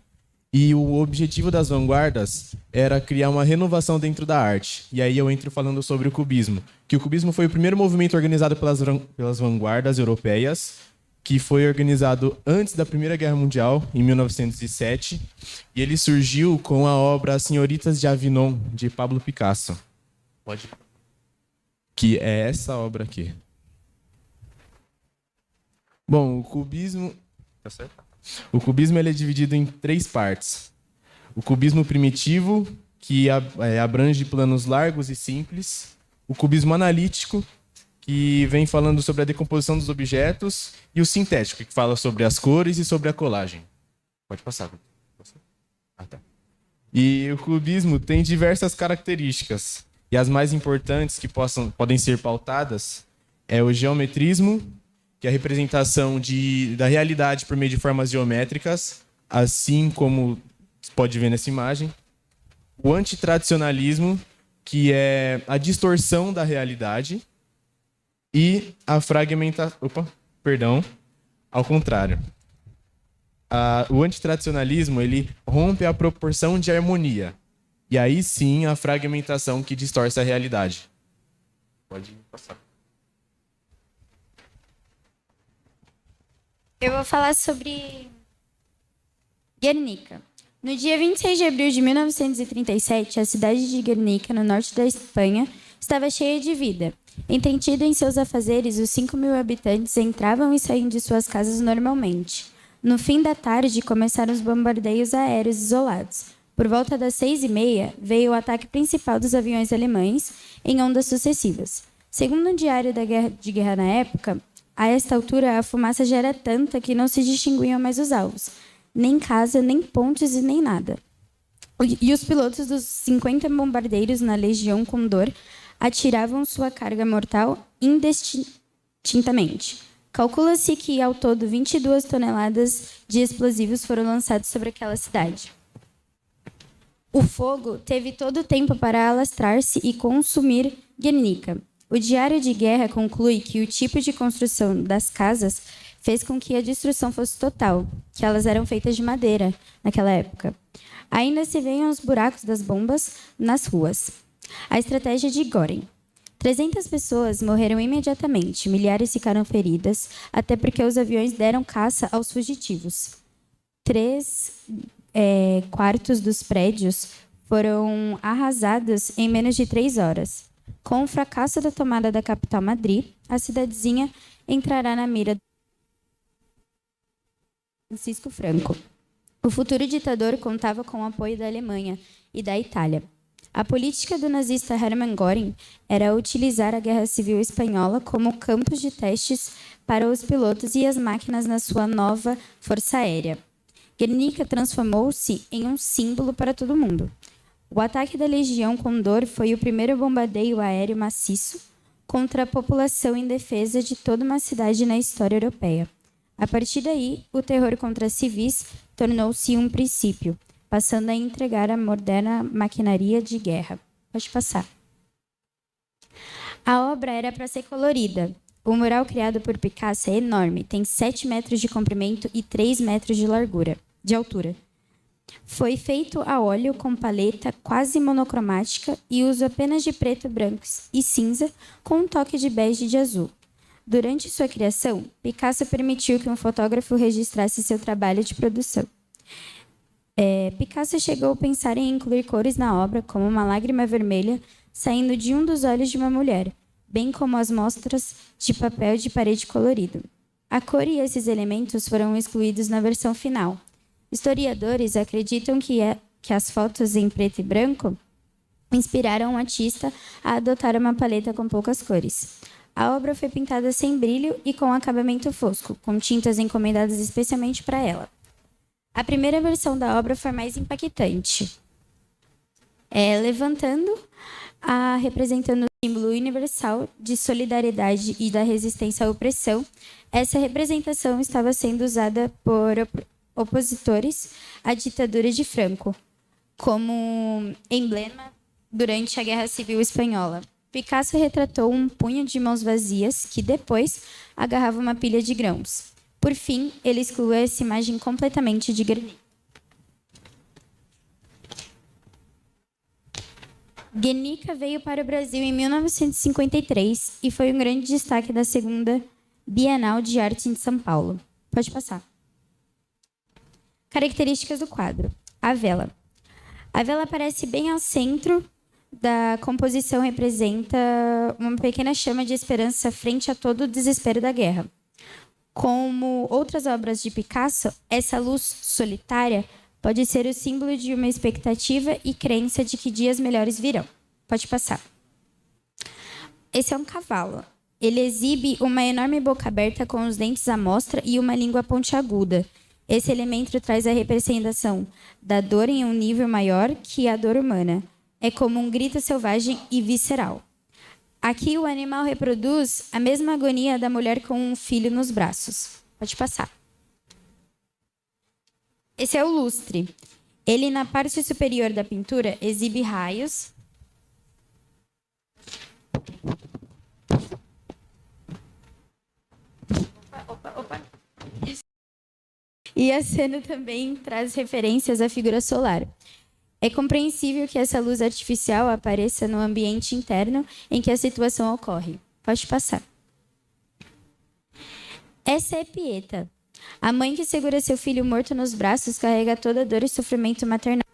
E o objetivo das vanguardas era criar uma renovação dentro da arte. E aí eu entro falando sobre o cubismo. Que o cubismo foi o primeiro movimento organizado pelas vanguardas europeias, que foi organizado antes da Primeira Guerra Mundial, em 1907. E ele surgiu com a obra Senhoritas de Avignon, de Pablo Picasso. Que é essa obra aqui. Bom, o cubismo... Tá certo? O cubismo ele é dividido em 3 partes. O cubismo primitivo, que abrange planos largos e simples. O cubismo analítico, que vem falando sobre a decomposição dos objetos. E o sintético, que fala sobre as cores e sobre a colagem. Pode passar. Ah, tá. E o cubismo tem diversas características. E as mais importantes que podem ser pautadas é o geometrismo, que é a representação da realidade por meio de formas geométricas, assim como se pode ver nessa imagem. O antitradicionalismo, que é a distorção da realidade. E a fragmentação... ao contrário. O antitradicionalismo, ele rompe a proporção de harmonia. E aí sim a fragmentação que distorce a realidade. Pode passar. Eu vou falar sobre Guernica. No dia 26 de abril de 1937, a cidade de Guernica, no norte da Espanha, estava cheia de vida. Entretido em seus afazeres, os 5.000 habitantes entravam e saíam de suas casas normalmente. No fim da tarde, começaram os bombardeios aéreos isolados. Por volta das 6h30, veio o ataque principal dos aviões alemães em ondas sucessivas. Segundo um diário de guerra na época, a esta altura a fumaça já era tanta que não se distinguiam mais os alvos. Nem casa, nem pontes e nem nada. E os pilotos dos 50 bombardeiros na Legião Condor atiravam sua carga mortal indistintamente. Calcula-se que, ao todo, 22 toneladas de explosivos foram lançados sobre aquela cidade. O fogo teve todo o tempo para alastrar-se e consumir Guernica. O diário de guerra conclui que o tipo de construção das casas fez com que a destruição fosse total, que elas eram feitas de madeira naquela época. Ainda se veem os buracos das bombas nas ruas. A estratégia de Göring. 300 pessoas morreram imediatamente, milhares ficaram feridas, até porque os aviões deram caça aos fugitivos. 3/4 dos prédios foram arrasados em menos de 3 horas. Com o fracasso da tomada da capital Madrid, a cidadezinha entrará na mira de Francisco Franco. O futuro ditador contava com o apoio da Alemanha e da Itália. A política do nazista Hermann Göring era utilizar a Guerra Civil Espanhola como campos de testes para os pilotos e as máquinas na sua nova força aérea. Guernica transformou-se em um símbolo para todo mundo. O ataque da Legião Condor foi o primeiro bombardeio aéreo maciço contra a população em defesa de toda uma cidade na história europeia. A partir daí, o terror contra civis tornou-se um princípio, passando a entregar a moderna maquinaria de guerra. Pode passar. A obra era para ser colorida. O mural criado por Picasso é enorme, tem 7 metros de comprimento e 3 metros de altura. Foi feito a óleo com paleta quase monocromática e uso apenas de preto, branco e cinza, com um toque de bege e de azul. Durante sua criação, Picasso permitiu que um fotógrafo registrasse seu trabalho de produção. Picasso chegou a pensar em incluir cores na obra, como uma lágrima vermelha saindo de um dos olhos de uma mulher, bem como as mostras de papel de parede colorido. A cor e esses elementos foram excluídos na versão final. Historiadores acreditam que as fotos em preto e branco inspiraram o artista a adotar uma paleta com poucas cores. A obra foi pintada sem brilho e com acabamento fosco, com tintas encomendadas especialmente para ela. A primeira versão da obra foi mais impactante, representando o símbolo universal de solidariedade e da resistência à opressão. Essa representação estava sendo usada por opositores à ditadura de Franco, como emblema durante a Guerra Civil Espanhola. Picasso retratou um punho de mãos vazias que depois agarrava uma pilha de grãos. Por fim, ele excluiu essa imagem completamente de Guernica. Guernica veio para o Brasil em 1953 e foi um grande destaque da segunda Bienal de Arte em São Paulo. Pode passar. Características do quadro. A vela. A vela aparece bem ao centro da composição, representa uma pequena chama de esperança frente a todo o desespero da guerra. Como outras obras de Picasso, essa luz solitária pode ser o símbolo de uma expectativa e crença de que dias melhores virão. Pode passar. Esse é um cavalo. Ele exibe uma enorme boca aberta com os dentes à mostra e uma língua pontiaguda. Esse elemento traz a representação da dor em um nível maior que a dor humana. É como um grito selvagem e visceral. Aqui o animal reproduz a mesma agonia da mulher com um filho nos braços. Pode passar. Esse é o lustre. Ele, na parte superior da pintura, exibe raios e a cena também traz referências à figura solar. É compreensível que essa luz artificial apareça no ambiente interno em que a situação ocorre. Pode passar. Essa é Pieta. A mãe que segura seu filho morto nos braços carrega toda a dor e sofrimento maternal.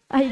Ai,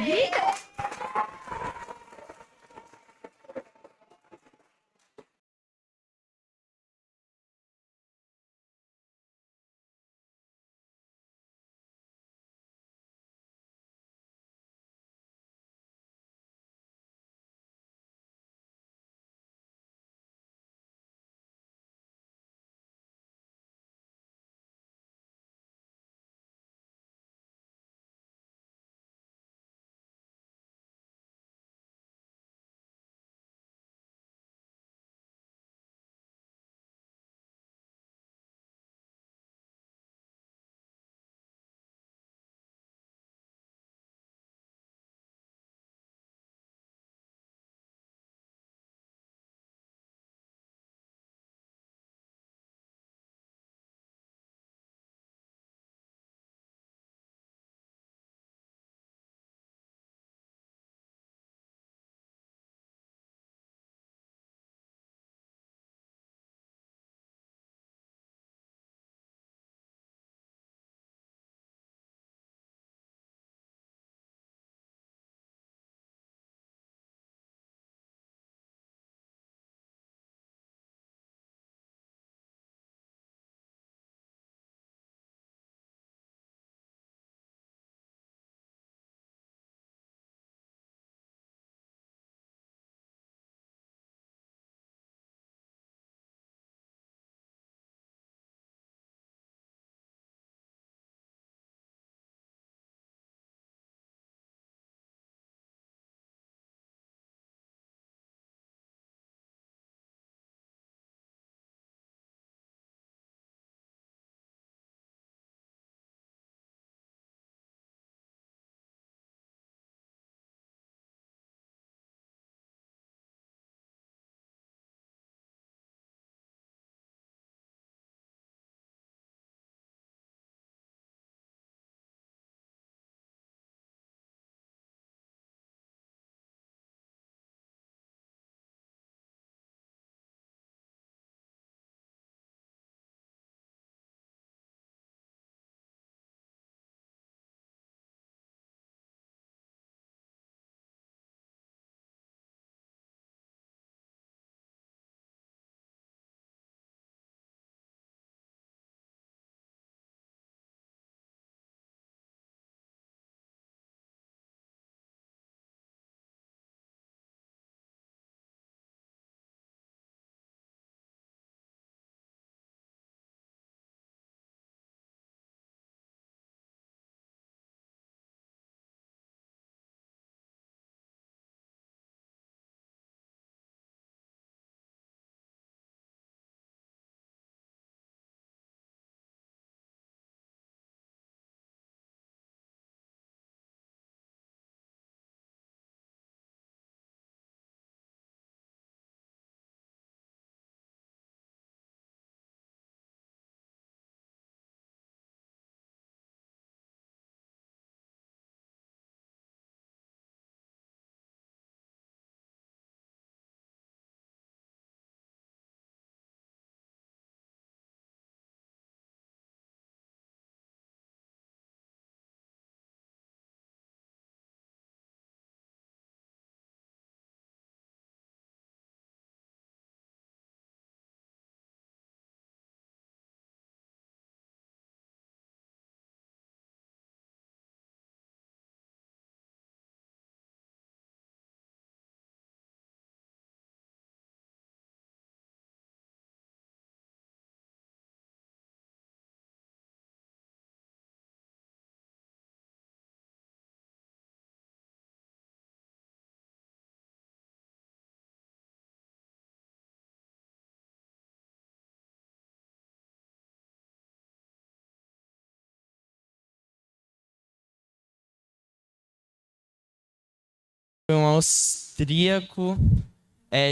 Foi um austríaco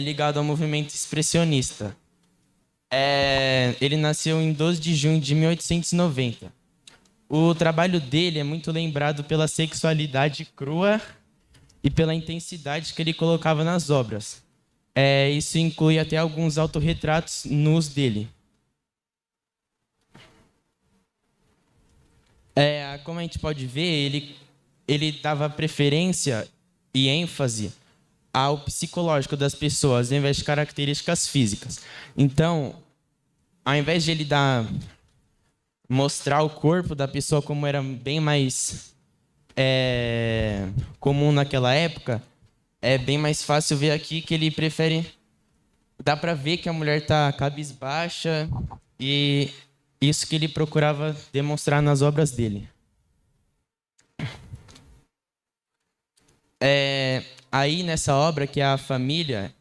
ligado ao movimento expressionista. Ele nasceu em 12 de junho de 1890. O trabalho dele é muito lembrado pela sexualidade crua e pela intensidade que ele colocava nas obras. Isso inclui até alguns autorretratos nus dele. Como a gente pode ver, ele dava preferência e ênfase ao psicológico das pessoas, ao invés de características físicas. Então, ao invés de ele mostrar o corpo da pessoa como era bem mais comum naquela época, é bem mais fácil ver aqui que ele prefere... Dá para ver que a mulher está cabisbaixa e isso que ele procurava demonstrar nas obras dele. Aí, nessa obra, que é a família,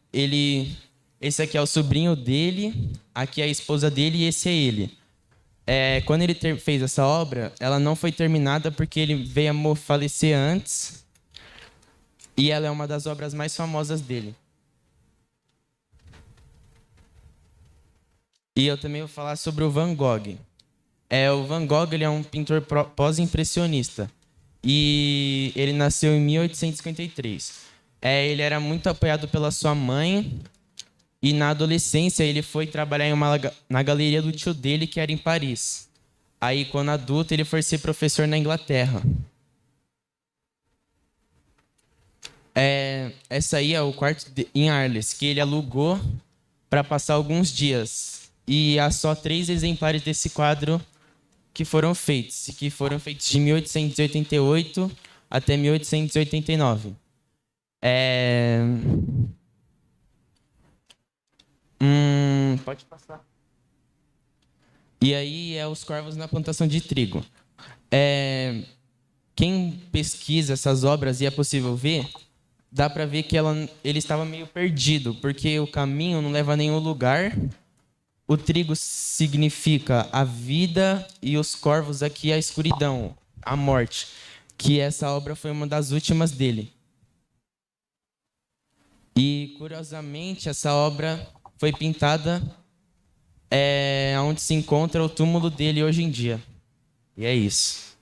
esse aqui é o sobrinho dele, aqui é a esposa dele e esse é ele. Quando ele fez essa obra, ela não foi terminada porque ele veio a falecer antes e ela é uma das obras mais famosas dele. E eu também vou falar sobre o Van Gogh. O Van Gogh ele é um pintor pós-impressionista e ele nasceu em 1853. Ele era muito apoiado pela sua mãe e na adolescência ele foi trabalhar na galeria do tio dele, que era em Paris. Aí, quando adulto, ele foi ser professor na Inglaterra. Essa aí é o quarto em Arles, que ele alugou para passar alguns dias. E há só 3 exemplares desse quadro que foram feitos de 1888 até 1889. Pode passar. E aí os corvos na plantação de trigo. Quem pesquisa essas obras e é possível ver, dá para ver que ele estava meio perdido, porque o caminho não leva a nenhum lugar. O trigo significa a vida e os corvos aqui a escuridão, a morte. Que essa obra foi uma das últimas dele. E, curiosamente, essa obra foi pintada onde se encontra o túmulo dele hoje em dia. E é isso.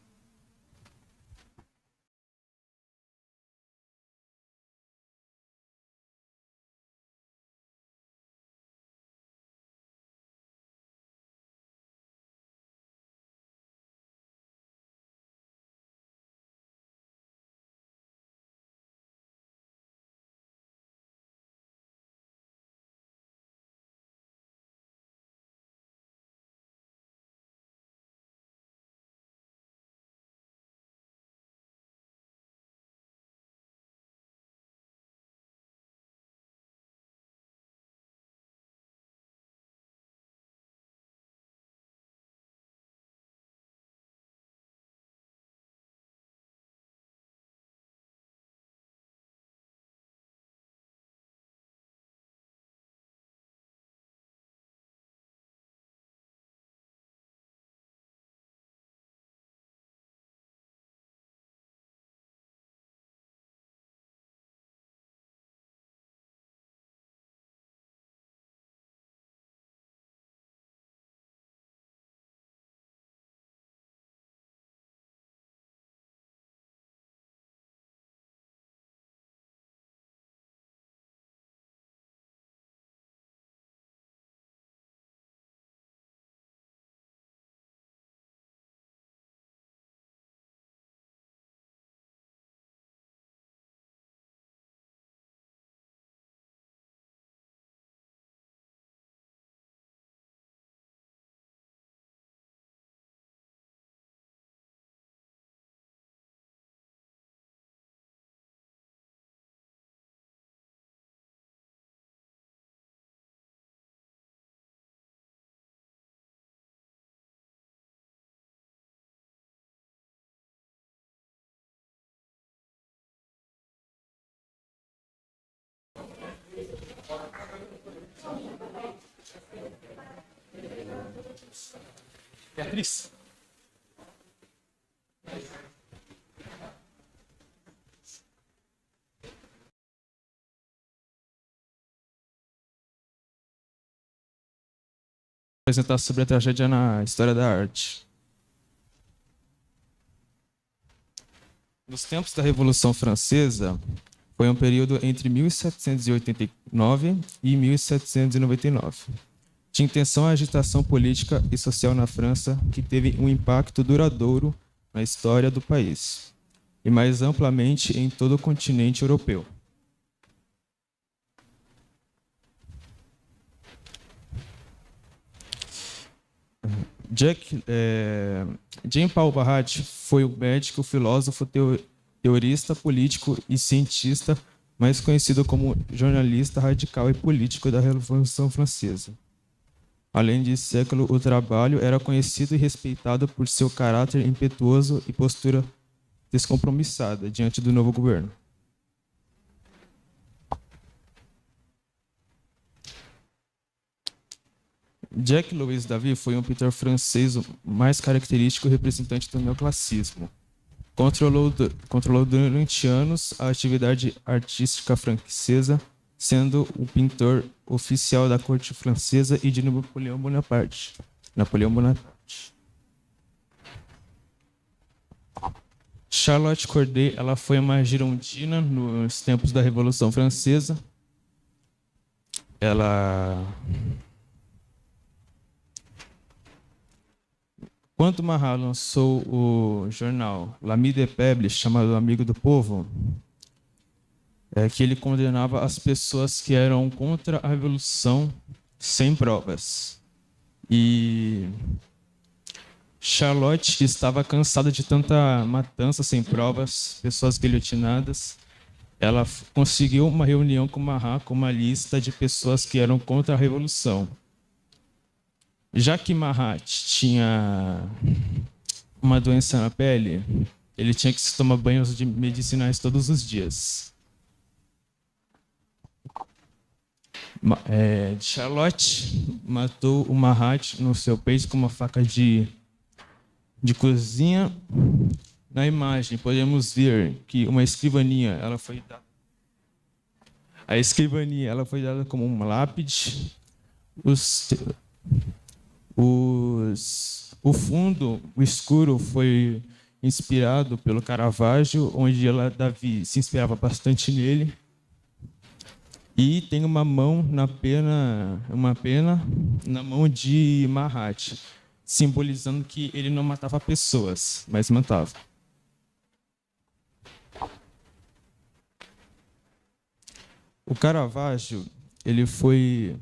Beatriz. apresentar sobre a tragédia na história da arte. Nos tempos da Revolução Francesa, foi um período entre 1789 e 1799. De intenção à agitação política e social na França, que teve um impacto duradouro na história do país, e mais amplamente em todo o continente europeu. Jean-Paul Barrat foi o médico, filósofo, teorista, político e cientista mais conhecido como jornalista radical e político da Revolução Francesa. Além de século, o trabalho era conhecido e respeitado por seu caráter impetuoso e postura descompromissada diante do novo governo. Jacques-Louis David foi um pintor francês mais característico e representante do neoclassicismo. Controlou durante anos a atividade artística francesa, sendo o pintor oficial da corte francesa e de Napoleão Bonaparte. Charlotte Corday, ela foi uma girondina nos tempos da Revolução Francesa. Quando Marat lançou o jornal L'Ami des Peuples, chamado Amigo do Povo, que ele condenava as pessoas que eram contra a revolução sem provas. E Charlotte estava cansada de tanta matança sem provas, pessoas guilhotinadas. Ela conseguiu uma reunião com Marat com uma lista de pessoas que eram contra a revolução. Já que Marat tinha uma doença na pele, ele tinha que se tomar banhos medicinais todos os dias. Charlotte matou o Marat no seu peito com uma faca de cozinha. Na imagem podemos ver que uma escrivaninha, a escrivaninha, ela foi dada como uma lápide. O fundo, o escuro, foi inspirado pelo Caravaggio, onde Davi se inspirava bastante nele. E tem uma pena na mão de Marat, simbolizando que ele não matava pessoas, mas matava. O Caravaggio, ele foi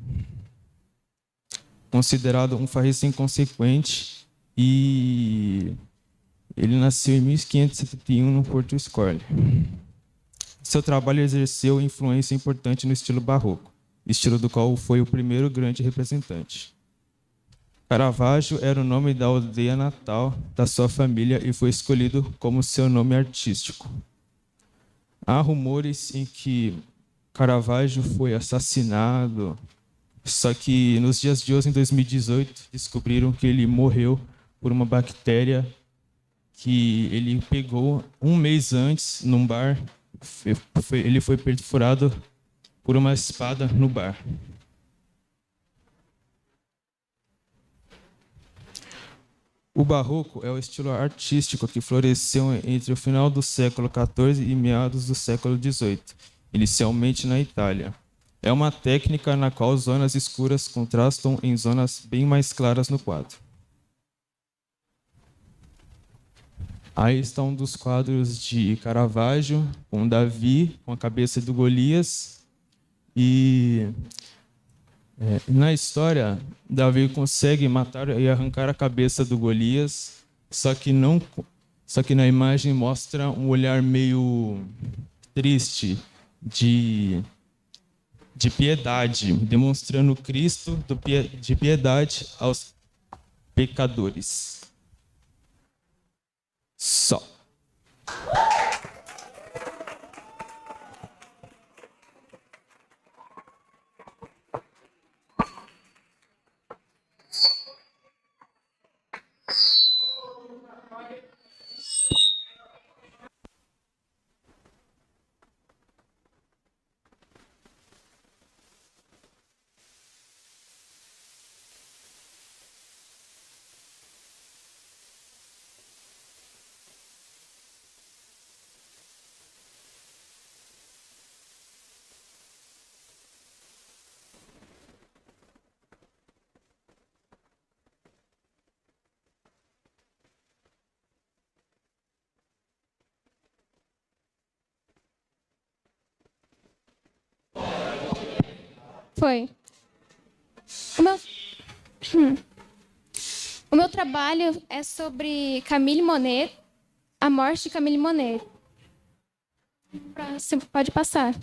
considerado um farrista inconsequente e ele nasceu em 1571 no Porto Escole. Seu trabalho exerceu influência importante no estilo barroco, estilo do qual foi o primeiro grande representante. Caravaggio era o nome da aldeia natal da sua família e foi escolhido como seu nome artístico. Há rumores em que Caravaggio foi assassinado, só que nos dias de hoje, em 2018, descobriram que ele morreu por uma bactéria que ele pegou um mês antes num bar. Ele foi perfurado por uma espada no bar. O barroco é o estilo artístico que floresceu entre o final do século XIV e meados do século XVIII, inicialmente na Itália. É uma técnica na qual zonas escuras contrastam em zonas bem mais claras no quadro. Aí está um dos quadros de Caravaggio, com Davi, com a cabeça do Golias. E na história, Davi consegue matar e arrancar a cabeça do Golias, só que na imagem mostra um olhar meio triste, de piedade, demonstrando Cristo de piedade aos pecadores. Só. Foi. O meu trabalho é sobre Camille Monet, a morte de Camille Monet. Próximo, pode passar.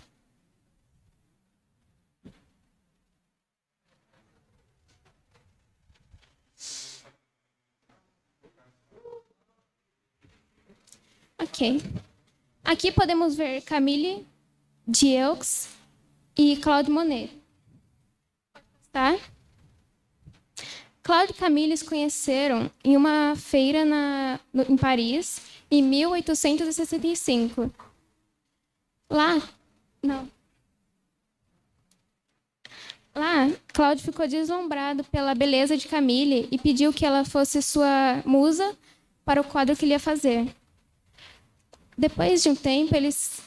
Ok. Aqui podemos ver Camille Dieux e Claude Monet. Tá? Claude e Camille se conheceram em uma feira em Paris, em 1865. Lá, Claude ficou deslumbrado pela beleza de Camille e pediu que ela fosse sua musa para o quadro que ele ia fazer. Depois de um tempo, eles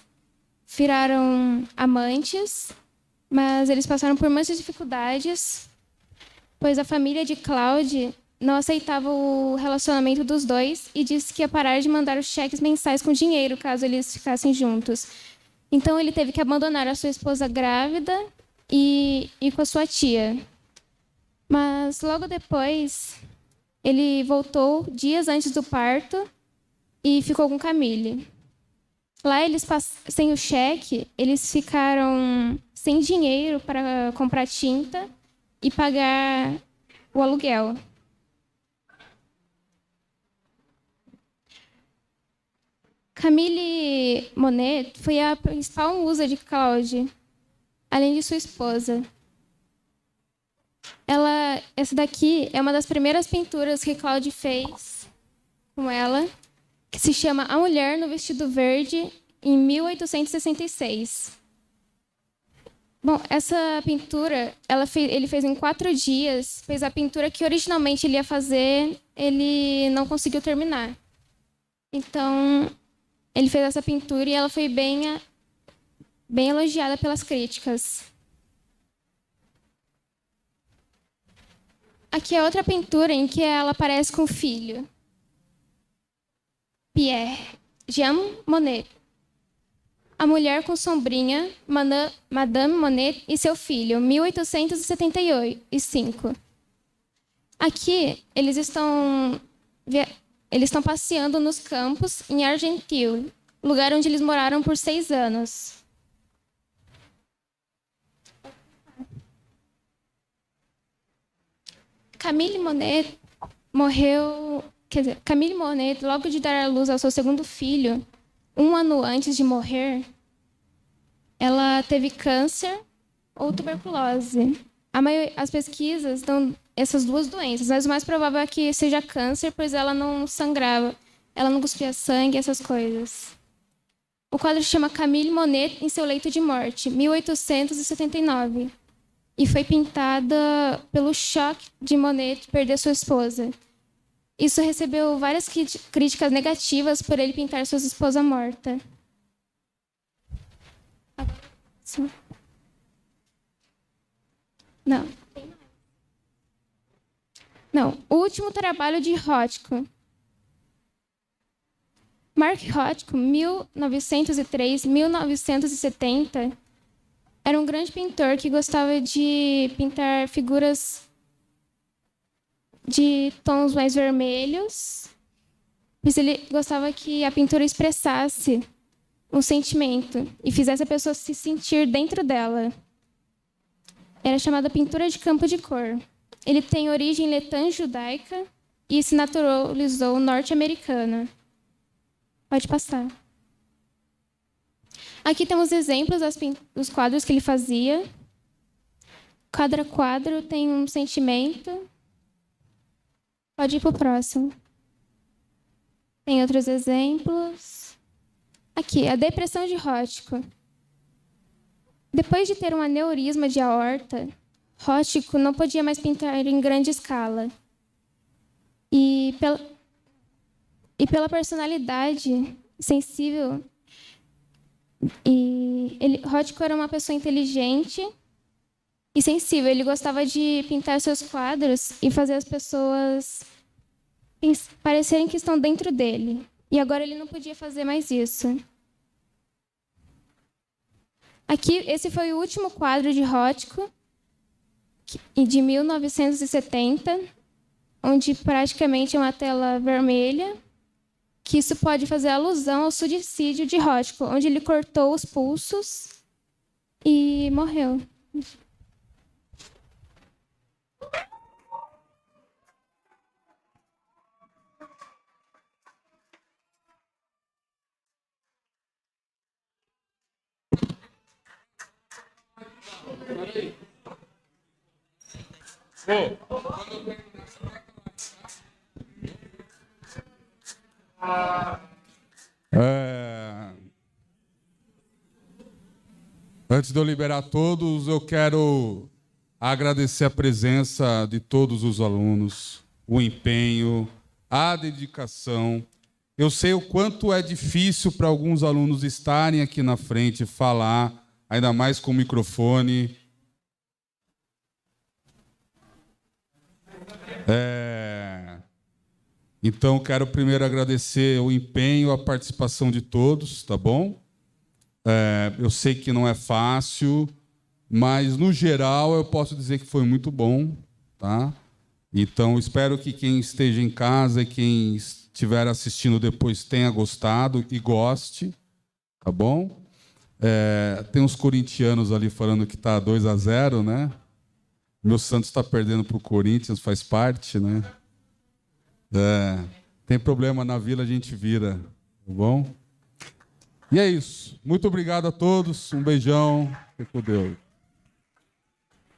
viraram amantes, mas eles passaram por muitas dificuldades, pois a família de Claude não aceitava o relacionamento dos dois e disse que ia parar de mandar os cheques mensais com dinheiro caso eles ficassem juntos. Então, ele teve que abandonar a sua esposa grávida e ir com a sua tia. Mas, logo depois, ele voltou dias antes do parto e ficou com Camille. Lá, sem o cheque, eles ficaram sem dinheiro para comprar tinta e pagar o aluguel. Camille Monet foi a principal musa de Claude, além de sua esposa. Essa daqui é uma das primeiras pinturas que Claude fez com ela, que se chama A Mulher no Vestido Verde, em 1866. Bom, essa pintura ele fez em 4 dias, pois a pintura que originalmente ele ia fazer, ele não conseguiu terminar. Então, ele fez essa pintura e ela foi bem elogiada pelas críticas. Aqui é outra pintura em que ela aparece com o filho, Pierre, Jean Monet. A Mulher com Sombrinha, Madame Monet e seu filho, 1875. Aqui, eles estão passeando nos campos em Argenteuil, lugar onde eles moraram por 6 anos. Camille Monet Camille Monet, logo de dar à luz ao seu segundo filho, 1 ano antes de morrer, ela teve câncer ou tuberculose. As pesquisas dão essas 2 doenças, mas o mais provável é que seja câncer, pois ela não sangrava, ela não cuspia sangue, essas coisas. O quadro chama Camille Monet em seu leito de morte, 1879, e foi pintada pelo choque de Monet perder sua esposa. Isso recebeu várias críticas negativas por ele pintar sua esposa morta. Não. O último trabalho de Rothko. Mark Rothko, 1903-1970, era um grande pintor que gostava de pintar figuras de tons mais vermelhos, pois ele gostava que a pintura expressasse um sentimento e fizesse a pessoa se sentir dentro dela. Era chamada pintura de campo de cor. Ele tem origem letã judaica e se naturalizou norte-americana. Pode passar. Aqui temos exemplos dos quadros que ele fazia. Cada quadro tem um sentimento. Pode ir para o próximo. Tem outros exemplos. Aqui, a depressão de Rothko. Depois de ter um aneurisma de aorta, Rothko não podia mais pintar em grande escala. E pela personalidade sensível, Rothko era uma pessoa inteligente e sensível. Ele gostava de pintar seus quadros e fazer as pessoas parecerem que estão dentro dele. E agora ele não podia fazer mais isso. Aqui, esse foi o último quadro de Rothko, e de 1970, onde praticamente é uma tela vermelha, que isso pode fazer alusão ao suicídio de Rothko, onde ele cortou os pulsos e morreu. Antes de eu liberar todos, eu quero agradecer a presença de todos os alunos, o empenho, a dedicação. Eu sei o quanto é difícil para alguns alunos estarem aqui na frente e falar, ainda mais com o microfone. Então, quero primeiro agradecer o empenho, a participação de todos, tá bom? Eu sei que não é fácil, mas, no geral, eu posso dizer que foi muito bom, tá? Então, espero que quem esteja em casa e quem estiver assistindo depois tenha gostado e goste, tá bom? Tem uns corintianos ali falando que está 2-0, né? Meu Santos está perdendo para o Corinthians, faz parte, né? Tem problema na Vila, a gente vira, tá bom? E é isso. Muito obrigado a todos. Um beijão. Fique com Deus.